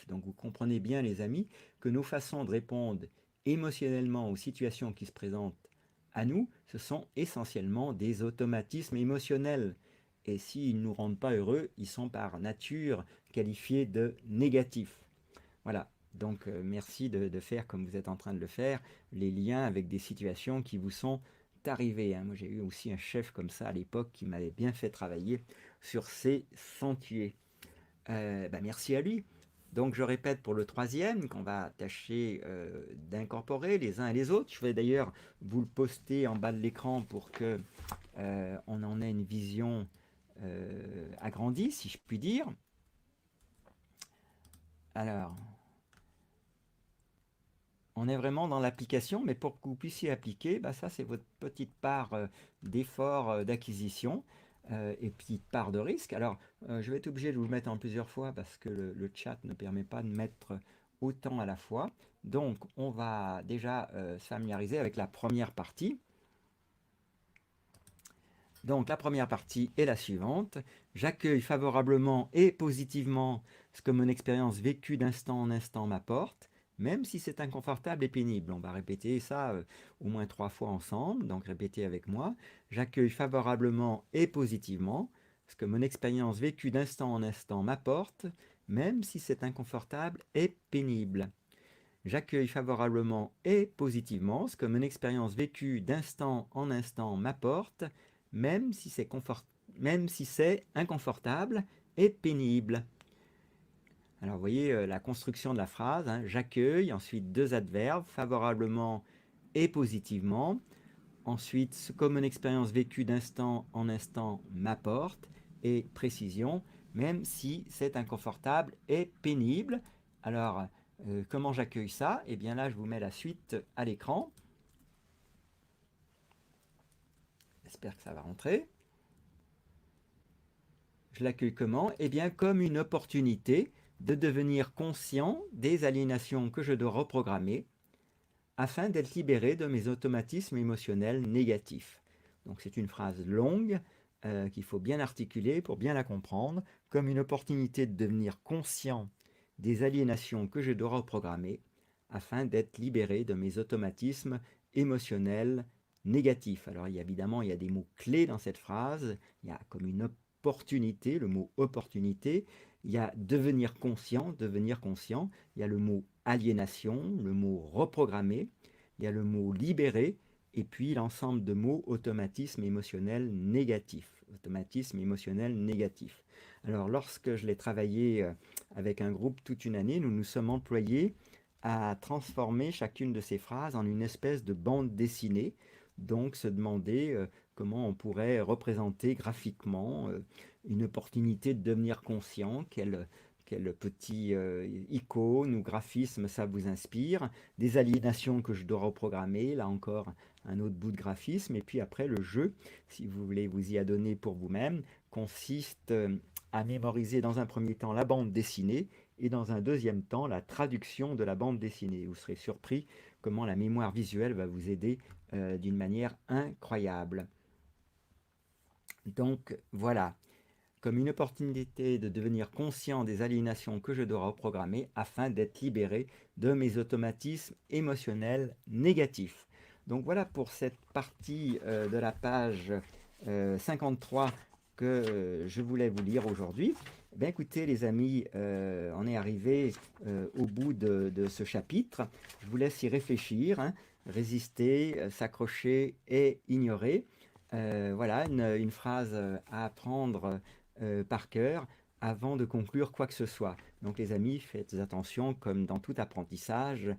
A: Donc vous comprenez bien, les amis, que nos façons de répondre émotionnellement aux situations qui se présentent à nous, ce sont essentiellement des automatismes émotionnels. Et s'ils ne nous rendent pas heureux, ils sont par nature qualifiés de négatifs. Voilà, donc merci de faire comme vous êtes en train de le faire, les liens avec des situations qui vous sont arrivées. Moi j'ai eu aussi un chef comme ça à l'époque qui m'avait bien fait travailler sur ces sentiers. merci à lui. Donc je répète pour le troisième qu'on va tâcher d'incorporer les uns et les autres. Je vais d'ailleurs vous le poster en bas de l'écran pour que on en ait une vision agrandie, si je puis dire. Alors, on est vraiment dans l'application, mais pour que vous puissiez appliquer, ça c'est votre petite part d'effort d'acquisition et petite part de risque. Alors, je vais être obligé de vous le mettre en plusieurs fois parce que le chat ne permet pas de mettre autant à la fois. Donc, on va déjà se familiariser avec la première partie. Donc, la première partie est la suivante. J'accueille favorablement et positivement ce que mon expérience vécue d'instant en instant m'apporte, même si c'est inconfortable et pénible. On va répéter ça au moins 3 fois ensemble, donc répétez avec moi. J'accueille favorablement et positivement ce que mon expérience vécue d'instant en instant m'apporte, même si c'est inconfortable et pénible. J'accueille favorablement et positivement ce que mon expérience vécue d'instant en instant m'apporte, même si c'est inconfortable et pénible. Alors vous voyez la construction de la phrase, hein, j'accueille, ensuite deux adverbes, favorablement et positivement. Ensuite, ce que mon expérience vécue d'instant en instant m'apporte, et précision, même si c'est inconfortable et pénible. Alors, comment j'accueille ça? Eh bien là, je vous mets la suite à l'écran. J'espère que ça va rentrer. Je l'accueille comment? Eh bien, comme une opportunité de devenir conscient des aliénations que je dois reprogrammer afin d'être libéré de mes automatismes émotionnels négatifs. Donc c'est une phrase longue qu'il faut bien articuler pour bien la comprendre, comme une opportunité de devenir conscient des aliénations que je dois reprogrammer afin d'être libéré de mes automatismes émotionnels négatifs. Alors évidemment, il y a des mots clés dans cette phrase. Il y a comme une opportunité, le mot opportunité. Il y a devenir conscient. Il y a le mot aliénation, le mot reprogrammer. Il y a le mot libérer. Et puis l'ensemble de mots automatisme émotionnel négatif. Automatisme émotionnel négatif. Alors lorsque je l'ai travaillé avec un groupe toute une année, nous nous sommes employés à transformer chacune de ces phrases en une espèce de bande dessinée. Donc se demander comment on pourrait représenter graphiquement une opportunité de devenir conscient, quel petit icône ou graphisme ça vous inspire, des aliénations que je dois reprogrammer, là encore un autre bout de graphisme, et puis après le jeu, si vous voulez vous y adonner pour vous-même, consiste à mémoriser dans un premier temps la bande dessinée et dans un deuxième temps la traduction de la bande dessinée. Vous serez surpris comment la mémoire visuelle va vous aider d'une manière incroyable. Donc voilà, comme une opportunité de devenir conscient des aliénations que je dois reprogrammer afin d'être libéré de mes automatismes émotionnels négatifs. Donc voilà pour cette partie de la page 53 que je voulais vous lire aujourd'hui. Ben écoutez les amis, on est arrivé au bout de ce chapitre. Je vous laisse y réfléchir, hein. Résister, s'accrocher et ignorer. Voilà une phrase à apprendre par cœur avant de conclure quoi que ce soit. Donc les amis, faites attention, comme dans tout apprentissage,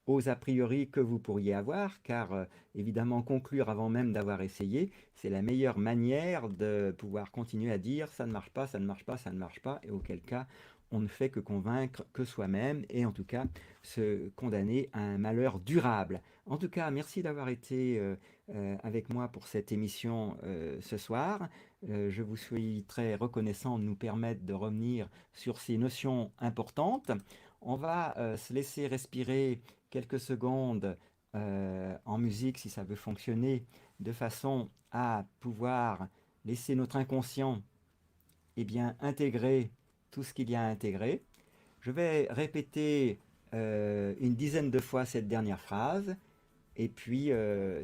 A: aux a priori que vous pourriez avoir, car évidemment conclure avant même d'avoir essayé, c'est la meilleure manière de pouvoir continuer à dire ça ne marche pas, ça ne marche pas, ça ne marche pas, et auquel cas on ne fait que convaincre que soi-même, et en tout cas se condamner à un malheur durable. En tout cas, merci d'avoir été avec moi pour cette émission ce soir. Je vous suis très reconnaissant de nous permettre de revenir sur ces notions importantes. On va se laisser respirer quelques secondes en musique si ça veut fonctionner, de façon à pouvoir laisser notre inconscient intégrer tout ce qu'il y a à intégrer. Je vais répéter une dizaine de fois cette dernière phrase, et puis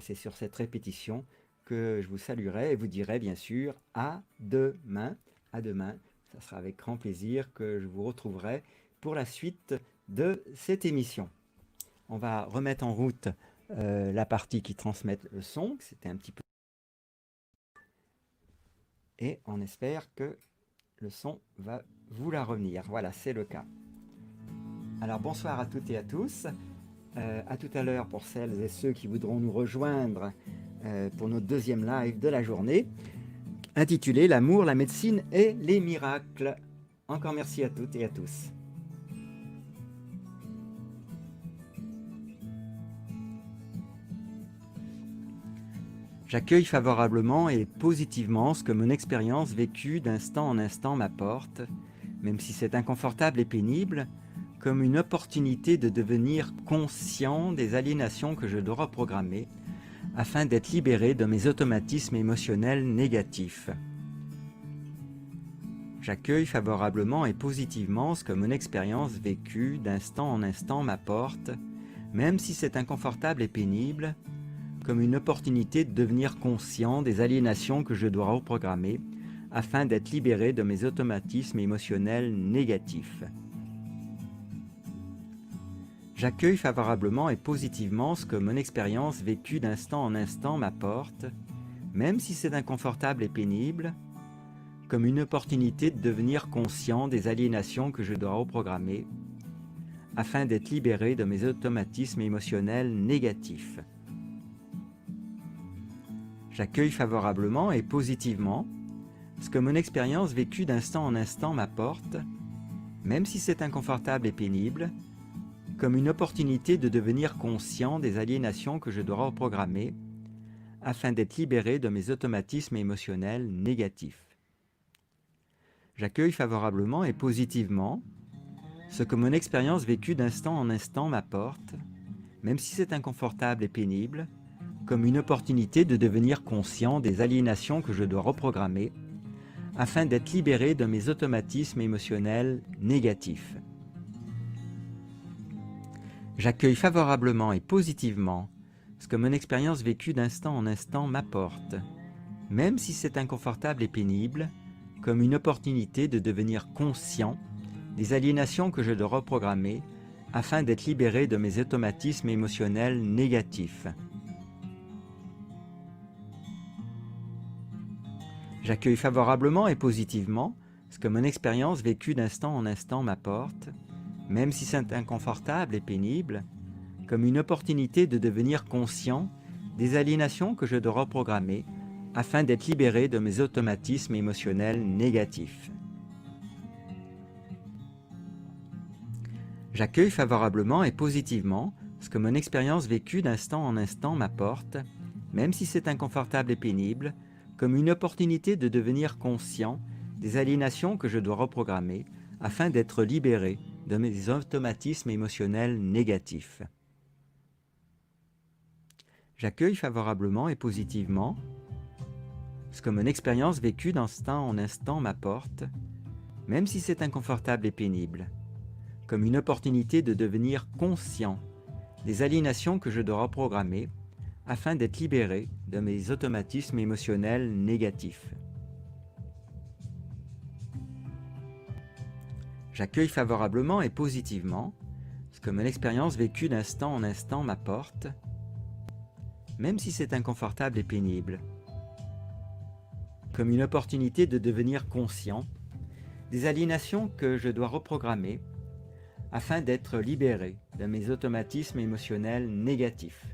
A: c'est sur cette répétition que je vous saluerai et vous dirai bien sûr à demain. À demain, ça sera avec grand plaisir que je vous retrouverai pour la suite de cette émission. On va remettre en route la partie qui transmet le son, c'était un petit peu... Et on espère que le son va vouloir revenir. Voilà, c'est le cas. Alors bonsoir à toutes et à tous. À tout à l'heure pour celles et ceux qui voudront nous rejoindre pour notre deuxième live de la journée, intitulé L'amour, la médecine et les miracles. Encore merci à toutes et à tous. J'accueille favorablement et positivement ce que mon expérience vécue d'instant en instant m'apporte, même si c'est inconfortable et pénible, comme une opportunité de devenir conscient des aliénations que je dois reprogrammer, afin d'être libéré de mes automatismes émotionnels négatifs. J'accueille favorablement et positivement ce que mon expérience vécue d'instant en instant m'apporte, même si c'est inconfortable et pénible, comme une opportunité de devenir conscient des aliénations que je dois reprogrammer afin d'être libéré de mes automatismes émotionnels négatifs. J'accueille favorablement et positivement ce que mon expérience vécue d'instant en instant m'apporte, même si c'est inconfortable et pénible, comme une opportunité de devenir conscient des aliénations que je dois reprogrammer afin d'être libéré de mes automatismes émotionnels négatifs. J'accueille favorablement et positivement ce que mon expérience vécue d'instant en instant m'apporte, même si c'est inconfortable et pénible, comme une opportunité de devenir conscient des aliénations que je dois reprogrammer afin d'être libéré de mes automatismes émotionnels négatifs. J'accueille favorablement et positivement ce que mon expérience vécue d'instant en instant m'apporte, même si c'est inconfortable et pénible, comme une opportunité de devenir conscient des aliénations que je dois reprogrammer afin d'être libéré de mes automatismes émotionnels négatifs. J'accueille favorablement et positivement ce que mon expérience vécue d'instant en instant m'apporte, même si c'est inconfortable et pénible, comme une opportunité de devenir conscient des aliénations que je dois reprogrammer afin d'être libéré de mes automatismes émotionnels négatifs. J'accueille favorablement et positivement ce que mon expérience vécue d'instant en instant m'apporte, même si c'est inconfortable et pénible, comme une opportunité de devenir conscient des aliénations que je dois reprogrammer afin d'être libéré de mes automatismes émotionnels négatifs. J'accueille favorablement et positivement ce que mon expérience vécue d'instant en instant m'apporte, même si c'est inconfortable et pénible, comme une opportunité de devenir conscient des aliénations que je dois reprogrammer afin d'être libéré de mes automatismes émotionnels négatifs. J'accueille favorablement et positivement ce que mon expérience vécue d'instant en instant m'apporte, même si c'est inconfortable et pénible, comme une opportunité de devenir conscient des aliénations que je dois reprogrammer afin d'être libéré de mes automatismes émotionnels négatifs. J'accueille favorablement et positivement ce que mon expérience vécue d'instant en instant m'apporte, même si c'est inconfortable et pénible, comme une opportunité de devenir conscient des aliénations que je dois reprogrammer afin d'être libéré de mes automatismes émotionnels négatifs.